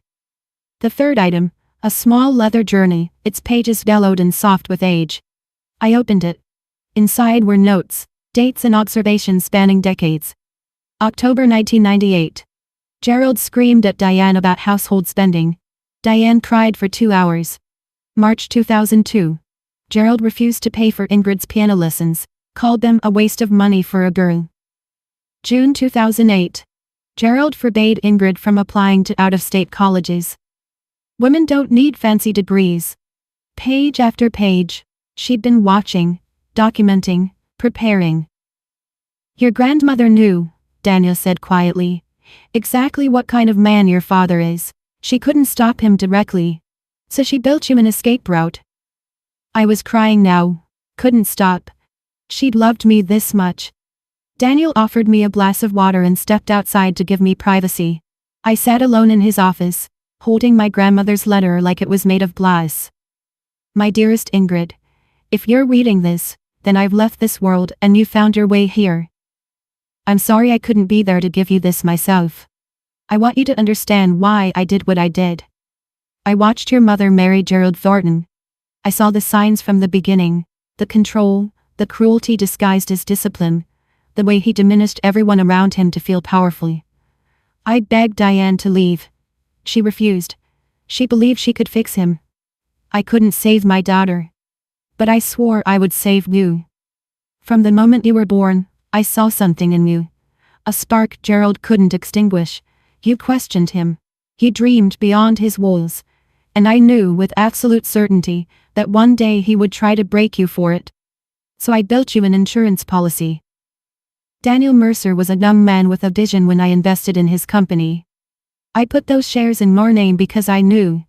The third item, a small leather journal, its pages yellowed and soft with age. I opened it. Inside were notes, dates and observations spanning decades. October 1998. Gerald screamed at Diane about household spending. Diane cried for 2 hours. March 2002. Gerald refused to pay for Ingrid's piano lessons, called them a waste of money for a girl. June 2008. Gerald forbade Ingrid from applying to out-of-state colleges. Women don't need fancy degrees. Page after page, she'd been watching, documenting, preparing. Your grandmother knew, Daniel said quietly, exactly what kind of man your father is. She couldn't stop him directly. So she built you an escape route. I was crying now. Couldn't stop. She'd loved me this much. Daniel offered me a glass of water and stepped outside to give me privacy. I sat alone in his office, holding my grandmother's letter like it was made of glass. My dearest Ingrid, if you're reading this, then I've left this world and you found your way here. I'm sorry I couldn't be there to give you this myself. I want you to understand why I did what I did. I watched your mother marry Gerald Thornton. I saw the signs from the beginning, the control, the cruelty disguised as discipline, the way he diminished everyone around him to feel powerful. I begged Diane to leave. She refused. She believed she could fix him. I couldn't save my daughter. But I swore I would save you. From the moment you were born, I saw something in you. A spark Gerald couldn't extinguish. You questioned him. He dreamed beyond his walls. And I knew with absolute certainty that one day he would try to break you for it. So I built you an insurance policy. Daniel Mercer was a young man with a vision when I invested in his company. I put those shares in your name because I knew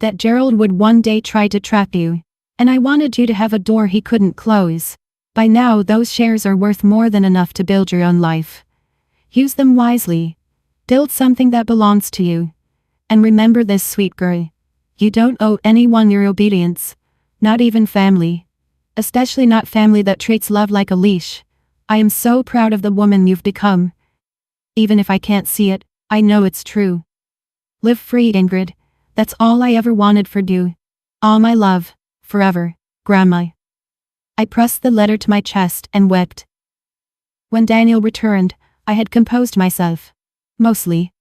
that Gerald would one day try to trap you. And I wanted you to have a door he couldn't close. By now those shares are worth more than enough to build your own life. Use them wisely. Build something that belongs to you. And remember this, sweet girl. You don't owe anyone your obedience. Not even family. Especially not family that treats love like a leash. I am so proud of the woman you've become. Even if I can't see it, I know it's true. Live free, Ingrid. That's all I ever wanted for you. All my love, forever, Grandma. I pressed the letter to my chest and wept. When Daniel returned, I had composed myself. Mostly.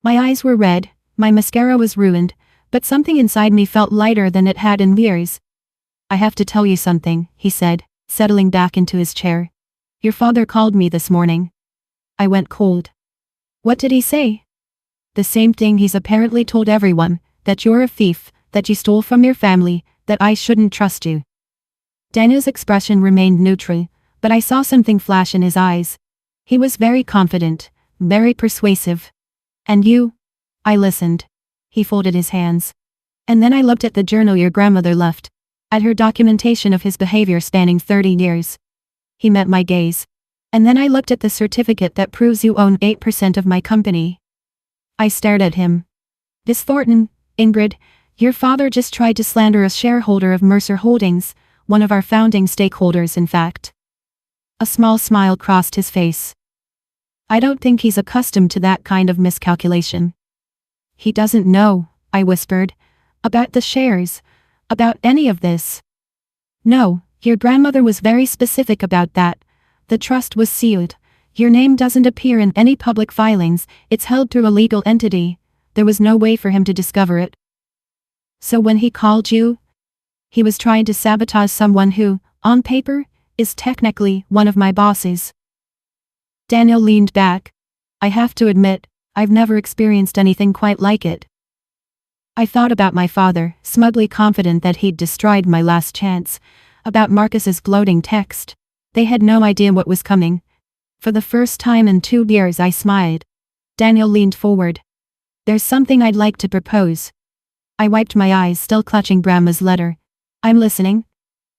My eyes were red, my mascara was ruined, but something inside me felt lighter than it had in years. I have to tell you something, he said, settling back into his chair. Your father called me this morning. I went cold. What did he say? The same thing he's apparently told everyone, that you're a thief, that you stole from your family, that I shouldn't trust you. Daniel's expression remained neutral, but I saw something flash in his eyes. He was very confident, very persuasive. And you? I listened. He folded his hands. And then I looked at the journal your grandmother left, at her documentation of his behavior spanning 30 years. He met my gaze. And then I looked at the certificate that proves you own 8% of my company. I stared at him. Miss Thornton, Ingrid, your father just tried to slander a shareholder of Mercer Holdings, one of our founding stakeholders in fact. A small smile crossed his face. I don't think he's accustomed to that kind of miscalculation. He doesn't know, I whispered, about the shares, about any of this. No, your grandmother was very specific about that. The trust was sealed. Your name doesn't appear in any public filings, it's held through a legal entity. There was no way for him to discover it. So when he called you, he was trying to sabotage someone who, on paper, is technically one of my bosses. Daniel leaned back. I have to admit, I've never experienced anything quite like it. I thought about my father, smugly confident that he'd destroyed my last chance, about Marcus's gloating text. They had no idea what was coming. For the first time in 2 years I smiled. Daniel leaned forward. There's something I'd like to propose. I wiped my eyes, still clutching Grandma's letter. I'm listening.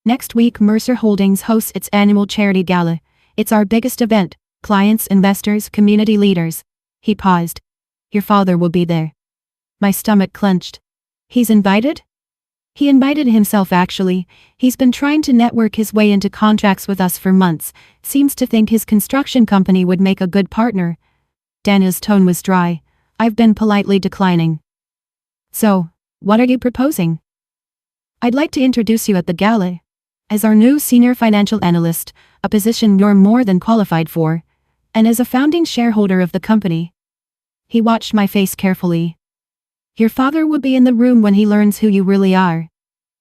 Next week Mercer Holdings hosts its annual charity gala. It's our biggest event. Clients, investors, community leaders. He paused. Your father will be there. My stomach clenched. He's invited? He invited himself actually. He's been trying to network his way into contracts with us for months. Seems to think his construction company would make a good partner. Daniel's tone was dry. I've been politely declining. So, what are you proposing? I'd like to introduce you at the gala as our new senior financial analyst, a position you're more than qualified for, and as a founding shareholder of the company. He watched my face carefully. Your father will be in the room when he learns who you really are.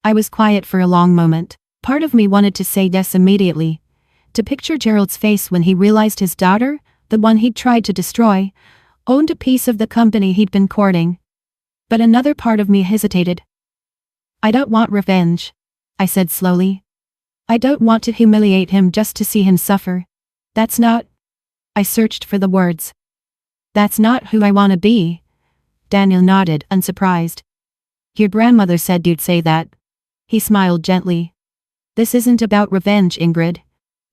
I was quiet for a long moment. Part of me wanted to say yes immediately. To picture Gerald's face when he realized his daughter, the one he'd tried to destroy, owned a piece of the company he'd been courting. But another part of me hesitated. I don't want revenge, I said slowly. I don't want to humiliate him just to see him suffer. That's not... I searched for the words. That's not who I want to be. Daniel nodded, unsurprised. Your grandmother said you'd say that. He smiled gently. This isn't about revenge, Ingrid.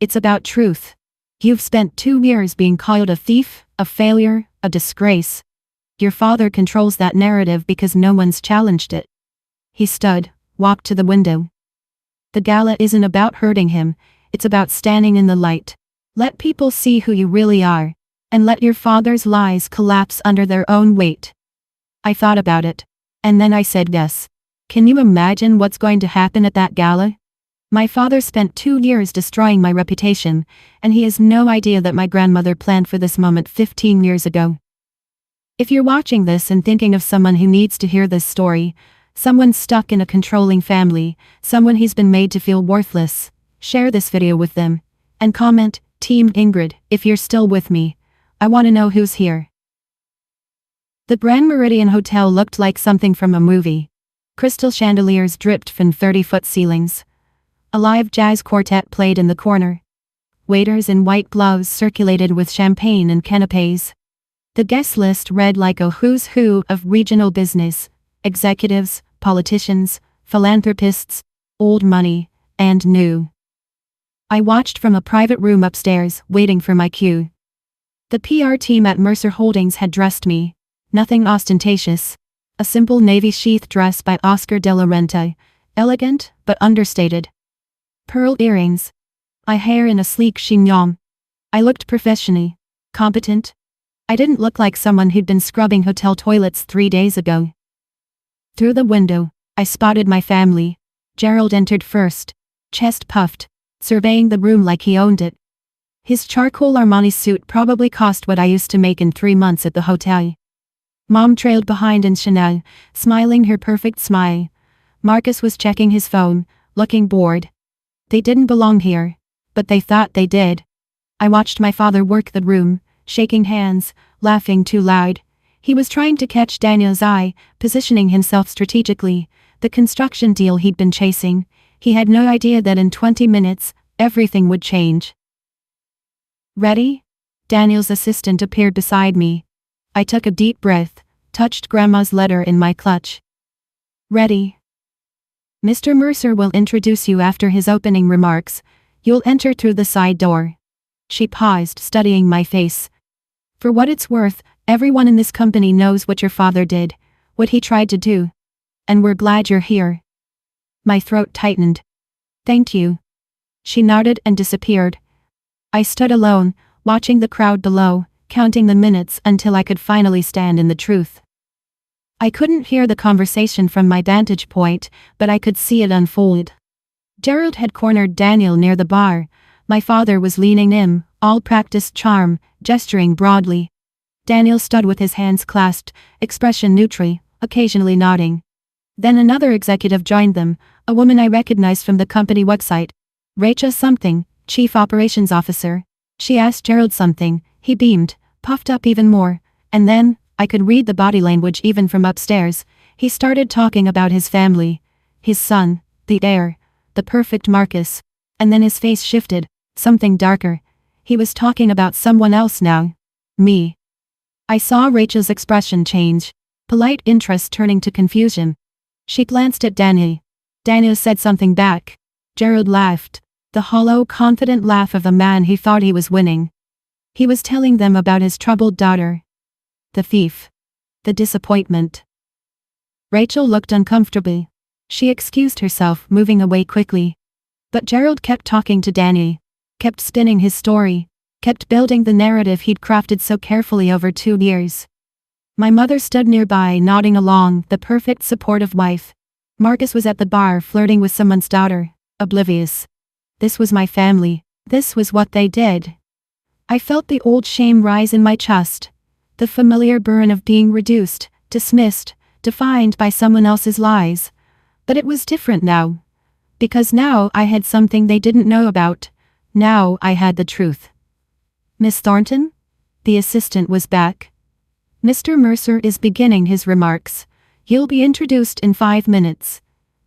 It's about truth. You've spent 2 years being called a thief, a failure, a disgrace. Your father controls that narrative because no one's challenged it. He stood, walked to the window. The gala isn't about hurting him, it's about standing in the light. Let people see who you really are, and let your father's lies collapse under their own weight. I thought about it, and then I said yes. Can you imagine what's going to happen at that gala? My father spent 2 years destroying my reputation, and he has no idea that my grandmother planned for this moment 15 years ago. If you're watching this and thinking of someone who needs to hear this story, someone stuck in a controlling family, someone who's been made to feel worthless, share this video with them. And comment, Team Ingrid, if you're still with me. I want to know who's here. The Grand Meridian Hotel looked like something from a movie. Crystal chandeliers dripped from 30-foot ceilings. A live jazz quartet played in the corner. Waiters in white gloves circulated with champagne and canapes. The guest list read like a who's who of regional business, executives, politicians, philanthropists, old money, and new. I watched from a private room upstairs, waiting for my cue. The PR team at Mercer Holdings had dressed me. Nothing ostentatious. A simple navy sheath dress by Oscar de la Renta, elegant but understated. Pearl earrings. My hair in a sleek chignon. I looked professional, competent. I didn't look like someone who'd been scrubbing hotel toilets 3 days ago. Through the window, I spotted my family. Gerald entered first, chest puffed, surveying the room like he owned it. His charcoal Armani suit probably cost what I used to make in 3 months at the hotel. Mom trailed behind in Chanel, smiling her perfect smile. Marcus was checking his phone, looking bored. They didn't belong here, but they thought they did. I watched my father work the room, shaking hands, laughing too loud. He was trying to catch Daniel's eye, positioning himself strategically, the construction deal he'd been chasing. He had no idea that in 20 minutes, everything would change. Ready? Daniel's assistant appeared beside me. I took a deep breath, touched Grandma's letter in my clutch. Ready. Mr. Mercer will introduce you after his opening remarks. You'll enter through the side door. She paused, studying my face. For what it's worth, everyone in this company knows what your father did, what he tried to do. And we're glad you're here. My throat tightened. Thank you. She nodded and disappeared. I stood alone, watching the crowd below, counting the minutes until I could finally stand in the truth. I couldn't hear the conversation from my vantage point, but I could see it unfold. Gerald had cornered Daniel near the bar. My father was leaning in, all practiced charm, gesturing broadly. Daniel stood with his hands clasped, expression neutral, occasionally nodding. Then another executive joined them, a woman I recognized from the company website. Rachel something, Chief Operations Officer. She asked Gerald something, he beamed, puffed up even more, and then, I could read the body language even from upstairs, he started talking about his family, his son, the heir, the perfect Marcus, and then his face shifted, something darker. He was talking about someone else now. Me. I saw Rachel's expression change, polite interest turning to confusion. She glanced at Daniel. Daniel said something back. Gerald laughed, the hollow, confident laugh of a man who thought he was winning. He was telling them about his troubled daughter. The thief. The disappointment. Rachel looked uncomfortable. She excused herself, moving away quickly. But Gerald kept talking to Daniel, kept spinning his story, kept building the narrative he'd crafted so carefully over 2 years. My mother stood nearby, nodding along, the perfect supportive wife. Marcus was at the bar flirting with someone's daughter, oblivious. This was my family. This was what they did. I felt the old shame rise in my chest. The familiar burn of being reduced, dismissed, defined by someone else's lies. But it was different now. Because now I had something they didn't know about. Now I had the truth. Miss Thornton? The assistant was back. Mr. Mercer is beginning his remarks. You'll be introduced in 5 minutes.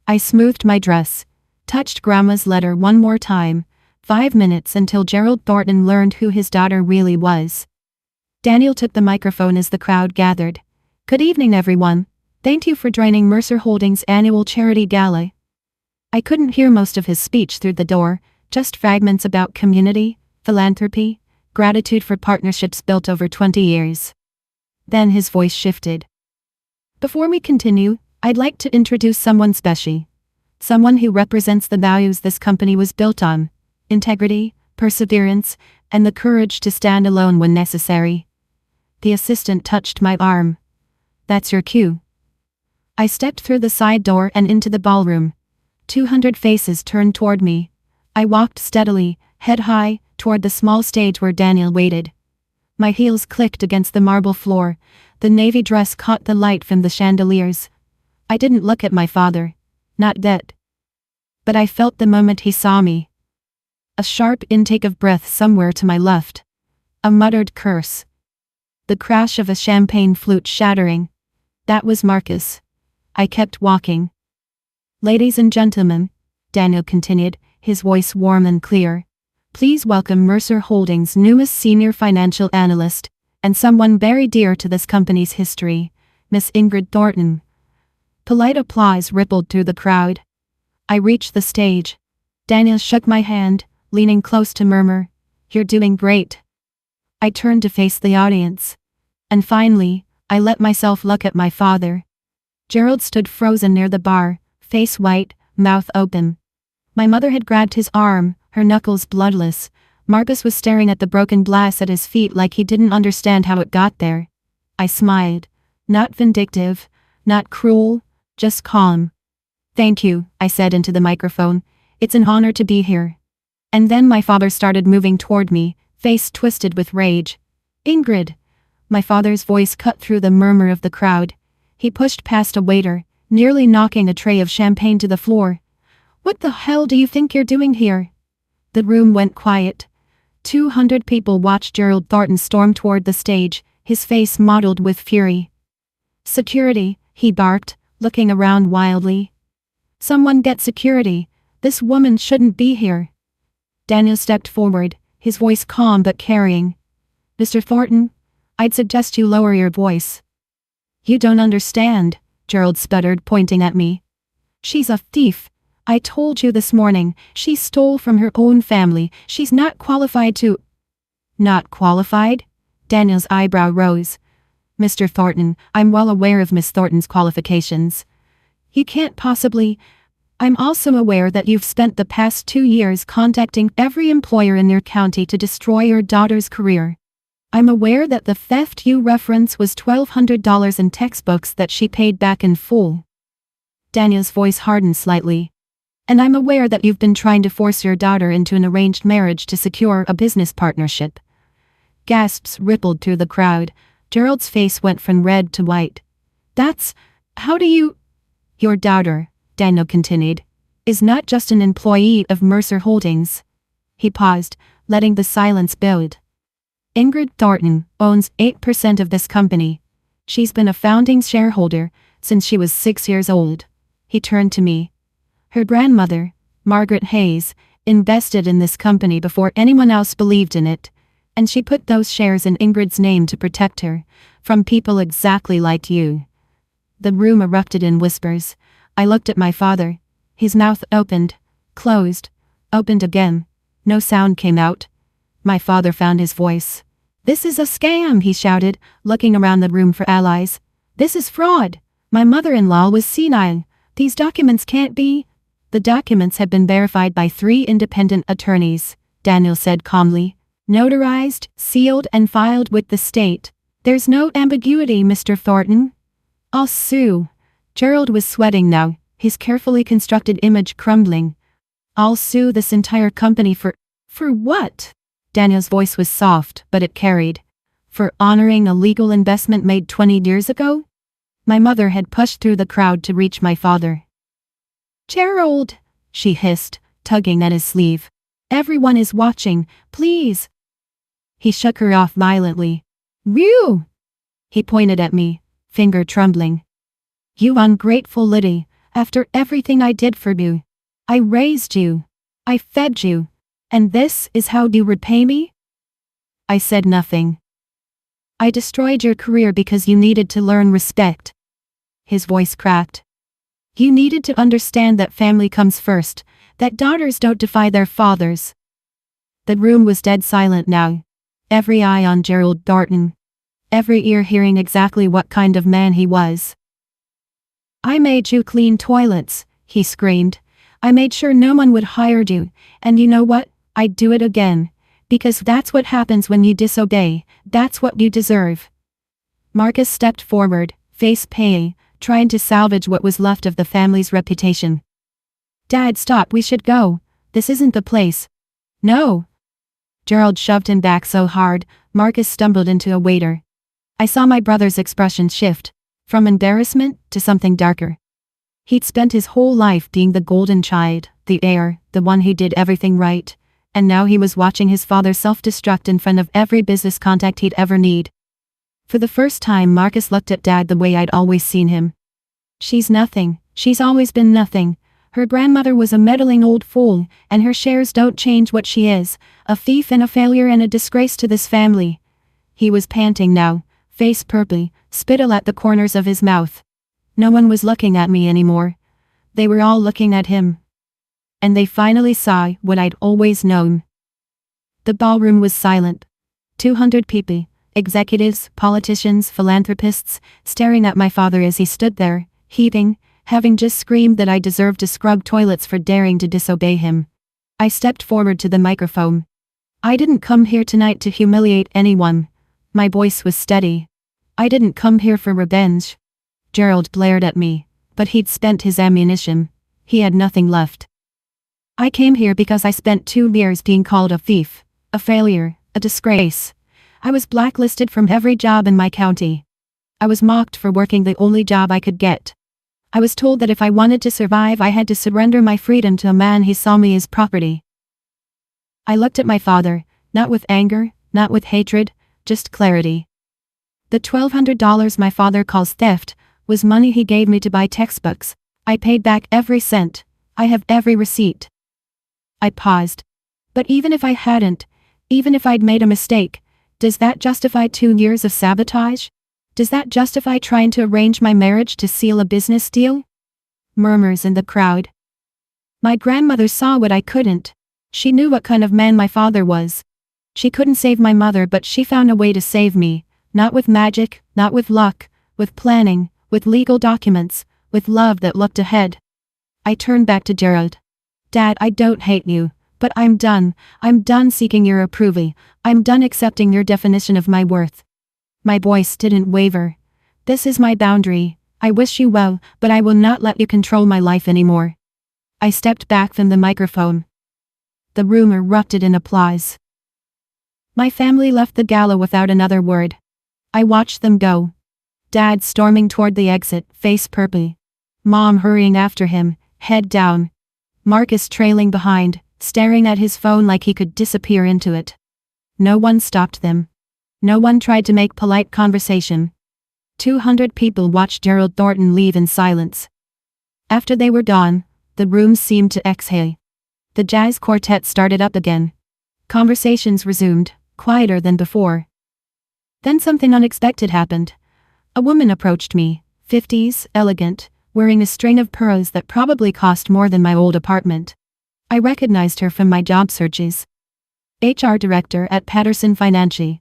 I smoothed my dress, touched Grandma's letter one more time. 5 minutes until Gerald Thornton learned who his daughter really was. Daniel took the microphone as the crowd gathered. Good evening, everyone. Thank you for joining Mercer Holdings' annual charity gala. I couldn't hear most of his speech through the door, just fragments about community, philanthropy, gratitude for partnerships built over 20 years. Then his voice shifted. Before we continue, I'd like to introduce someone special. Someone who represents the values this company was built on: integrity, perseverance, and the courage to stand alone when necessary. The assistant touched my arm. That's your cue. I stepped through the side door and into the ballroom. 200 faces turned toward me. I walked steadily, head high, toward the small stage where Daniel waited. My heels clicked against the marble floor. The navy dress caught the light from the chandeliers. I didn't look at my father. Not yet. But I felt the moment he saw me. A sharp intake of breath somewhere to my left. A muttered curse. The crash of a champagne flute shattering. That was Marcus. I kept walking. Ladies and gentlemen, Daniel continued, his voice warm and clear. Please welcome Mercer Holdings' newest senior financial analyst, and someone very dear to this company's history, Miss Ingrid Thornton. Polite applause rippled through the crowd. I reached the stage. Daniel shook my hand, leaning close to murmur, "You're doing great." I turned to face the audience. And finally, I let myself look at my father. Gerald stood frozen near the bar, face white, mouth open. My mother had grabbed his arm, her knuckles bloodless. Marcus was staring at the broken glass at his feet like he didn't understand how it got there. I smiled. Not vindictive, not cruel, just calm. Thank you, I said into the microphone. It's an honor to be here. And then my father started moving toward me, face twisted with rage. Ingrid! My father's voice cut through the murmur of the crowd. He pushed past a waiter, nearly knocking a tray of champagne to the floor. What the hell do you think you're doing here? The room went quiet. 200 people watched Gerald Thornton storm toward the stage, his face mottled with fury. Security, he barked, looking around wildly. Someone get security. This woman shouldn't be here. Daniel stepped forward, his voice calm but carrying. Mr. Thornton, I'd suggest you lower your voice. You don't understand, Gerald sputtered, pointing at me. She's a thief. I told you this morning, she stole from her own family. She's not qualified to... Not qualified? Daniel's eyebrow rose. Mr. Thornton, I'm well aware of Miss Thornton's qualifications. You can't possibly... I'm also aware that you've spent the past 2 years contacting every employer in your county to destroy your daughter's career. I'm aware that the theft you reference was $1,200 in textbooks that she paid back in full. Daniel's voice hardened slightly. And I'm aware that you've been trying to force your daughter into an arranged marriage to secure a business partnership. Gasps rippled through the crowd. Gerald's face went from red to white. How do you... Your daughter, Daniel continued, is not just an employee of Mercer Holdings. He paused, letting the silence build. Ingrid Thornton owns 8% of this company. She's been a founding shareholder since she was 6 years old. He turned to me. Her grandmother, Margaret Hayes, invested in this company before anyone else believed in it, and she put those shares in Ingrid's name to protect her from people exactly like you. The room erupted in whispers. I looked at my father. His mouth opened, closed, opened again. No sound came out. My father found his voice. This is a scam, he shouted, looking around the room for allies. This is fraud. My mother-in-law was senile. These documents can't be... The documents have been verified by 3 independent attorneys, Daniel said calmly. Notarized, sealed and filed with the state. There's no ambiguity, Mr. Thornton. I'll sue. Gerald was sweating now, his carefully constructed image crumbling. I'll sue this entire company for what? Daniel's voice was soft, but it carried. For honoring a legal investment made 20 years ago? My mother had pushed through the crowd to reach my father. Gerald, she hissed, tugging at his sleeve. Everyone is watching, please. He shook her off violently. You! He pointed at me, finger trembling. You ungrateful Liddy, after everything I did for you. I raised you. I fed you. And this is how you repay me? I said nothing. I destroyed your career because you needed to learn respect. His voice cracked. You needed to understand that family comes first, that daughters don't defy their fathers. The room was dead silent now. Every eye on Gerald Thornton. Every ear hearing exactly what kind of man he was. I made you clean toilets, he screamed. I made sure no one would hire you, and you know what? I'd do it again. Because that's what happens when you disobey, that's what you deserve. Marcus stepped forward, face pale, trying to salvage what was left of the family's reputation. Dad, stop, we should go. This isn't the place. No. Gerald shoved him back so hard, Marcus stumbled into a waiter. I saw my brother's expression shift, from embarrassment to something darker. He'd spent his whole life being the golden child, the heir, the one who did everything right, and now he was watching his father self-destruct in front of every business contact he'd ever need. For the first time, Marcus looked at Dad the way I'd always seen him. She's nothing, she's always been nothing. Her grandmother was a meddling old fool, and her shares don't change what she is, a thief and a failure and a disgrace to this family. He was panting now, face purple, spittle at the corners of his mouth. No one was looking at me anymore. They were all looking at him. And they finally saw what I'd always known. The ballroom was silent. 200 people, executives, politicians, philanthropists, staring at my father as he stood there, heaving, having just screamed that I deserved to scrub toilets for daring to disobey him. I stepped forward to the microphone. I didn't come here tonight to humiliate anyone. My voice was steady. I didn't come here for revenge. Gerald glared at me, but he'd spent his ammunition. he had nothing left. I came here because I spent 2 years being called a thief, a failure, a disgrace. I was blacklisted from every job in my county. I was mocked for working the only job I could get. I was told that if I wanted to survive I had to surrender my freedom to a man who saw me as property. I looked at my father, not with anger, not with hatred, just clarity. The $1,200 my father calls theft was money he gave me to buy textbooks. I paid back every cent. I have every receipt. I paused. But even if I hadn't, even if I'd made a mistake, does that justify 2 years of sabotage? Does that justify trying to arrange my marriage to seal a business deal? Murmurs in the crowd. My grandmother saw what I couldn't. She knew what kind of man my father was. She couldn't save my mother, but she found a way to save me, not with magic, not with luck, with planning, with legal documents, with love that looked ahead. I turned back to Gerald. Dad, I don't hate you, but I'm done. I'm done seeking your approval. I'm done accepting your definition of my worth. My voice didn't waver. This is my boundary. I wish you well, but I will not let you control my life anymore. I stepped back from the microphone. The room erupted in applause. My family left the gala without another word. I watched them go. Dad storming toward the exit, face purple. Mom hurrying after him, head down. Marcus trailing behind, staring at his phone like he could disappear into it. No one stopped them. No one tried to make polite conversation. 200 people watched Gerald Thornton leave in silence. After they were gone, the room seemed to exhale. The jazz quartet started up again. Conversations resumed, quieter than before. Then something unexpected happened. A woman approached me, 50s, elegant, wearing a string of pearls that probably cost more than my old apartment. I recognized her from my job searches. HR director at Patterson Financial.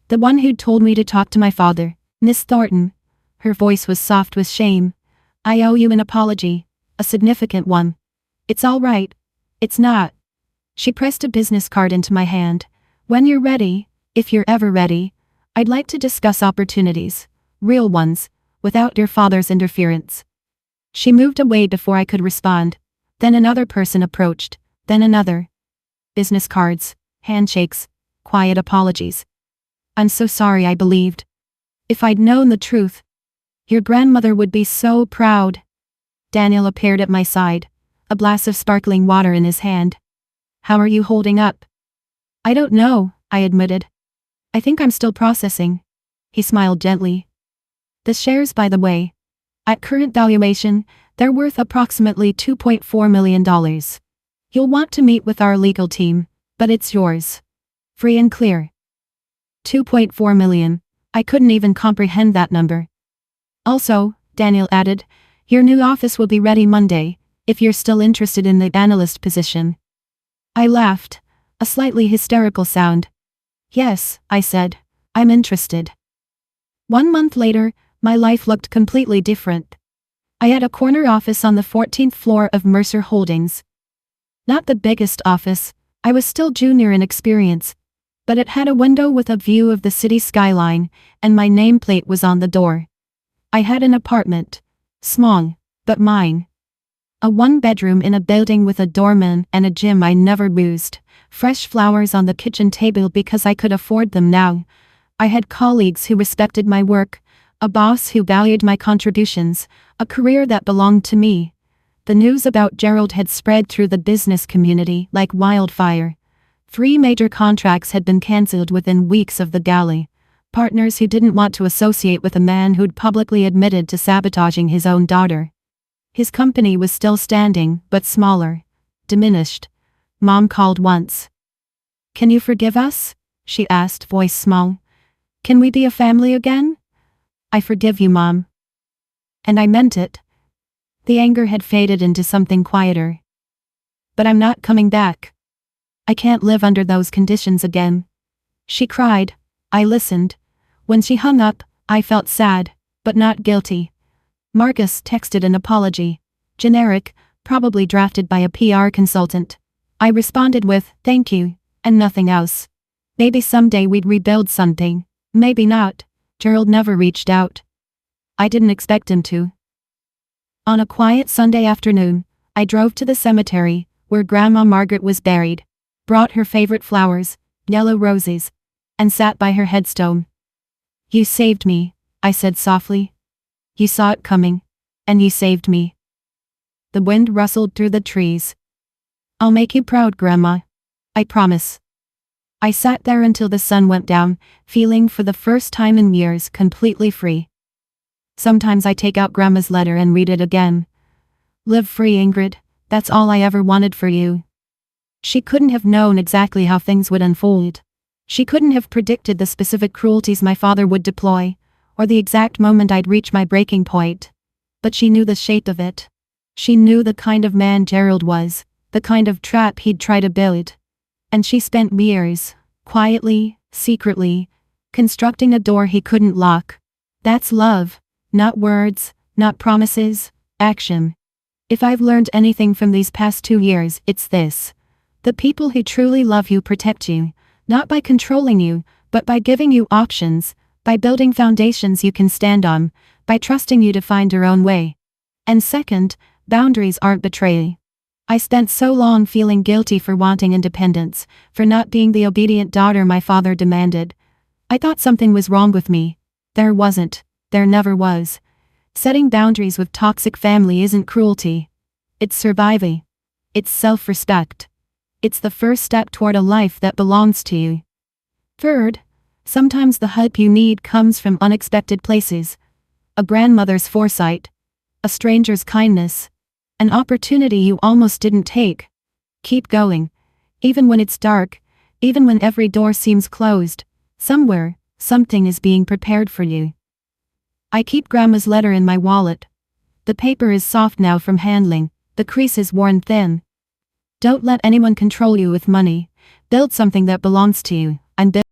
The one who'd told me to talk to my father, Miss Thornton. Her voice was soft with shame. I owe you an apology, a significant one. It's all right. It's not. She pressed a business card into my hand. When you're ready, if you're ever ready, I'd like to discuss opportunities, real ones, without your father's interference. She moved away before I could respond. Then another person approached, then another. Business cards, handshakes, quiet apologies. I'm so sorry, I believed. If I'd known the truth. Your grandmother would be so proud. Daniel appeared at my side, a glass of sparkling water in his hand. How are you holding up? I don't know, I admitted. I think I'm still processing. He smiled gently. The shares, by the way. At current valuation, they're worth approximately $2.4 million. You'll want to meet with our legal team, but it's yours. Free and clear. 2.4 million. I couldn't even comprehend that number. Also, Daniel added, your new office will be ready Monday, if you're still interested in the analyst position. I laughed, a slightly hysterical sound. Yes, I said, I'm interested. 1 month later, my life looked completely different. I had a corner office on the 14th floor of Mercer Holdings. Not the biggest office, I was still junior in experience, but it had a window with a view of the city skyline, and my nameplate was on the door. I had an apartment. Small, but mine. A 1-bedroom in a building with a doorman and a gym I never used. Fresh flowers on the kitchen table because I could afford them now. I had colleagues who respected my work, a boss who valued my contributions, a career that belonged to me. The news about Gerald had spread through the business community like wildfire. 3 major contracts had been cancelled within weeks of the gala. Partners who didn't want to associate with a man who'd publicly admitted to sabotaging his own daughter. His company was still standing, but smaller. Diminished. Mom called once. Can you forgive us? She asked, voice small. Can we be a family again? I forgive you, Mom. And I meant it. The anger had faded into something quieter. But I'm not coming back. I can't live under those conditions again. She cried. I listened. When she hung up, I felt sad, but not guilty. Marcus texted an apology. Generic, probably drafted by a PR consultant. I responded with, thank you, and nothing else. Maybe someday we'd rebuild something. Maybe not. Gerald never reached out. I didn't expect him to. On a quiet Sunday afternoon, I drove to the cemetery, where Grandma Margaret was buried, brought her favorite flowers, yellow roses, and sat by her headstone. "You saved me," I said softly. "You saw it coming, and you saved me." The wind rustled through the trees. "I'll make you proud, Grandma. I promise." I sat there until the sun went down, feeling for the first time in years completely free. Sometimes I take out Grandma's letter and read it again. "Live free, Ingrid, that's all I ever wanted for you." She couldn't have known exactly how things would unfold. She couldn't have predicted the specific cruelties my father would deploy, or the exact moment I'd reach my breaking point. But she knew the shape of it. She knew the kind of man Gerald was, the kind of trap he'd try to build. And she spent years, quietly, secretly, constructing a door he couldn't lock. That's love. Not words, not promises, action. If I've learned anything from these past 2 years, it's this. The people who truly love you protect you, not by controlling you, but by giving you options, by building foundations you can stand on, by trusting you to find your own way. And second, boundaries aren't betrayal. I spent so long feeling guilty for wanting independence, for not being the obedient daughter my father demanded. I thought something was wrong with me. There wasn't. There never was. Setting boundaries with toxic family isn't cruelty. It's surviving. It's self-respect. It's the first step toward a life that belongs to you. Third, sometimes the help you need comes from unexpected places. A grandmother's foresight. A stranger's kindness. An opportunity you almost didn't take. Keep going. Even when it's dark, even when every door seems closed, somewhere, something is being prepared for you. I keep Grandma's letter in my wallet. The paper is soft now from handling, the crease is worn thin. Don't let anyone control you with money. Build something that belongs to you. I'm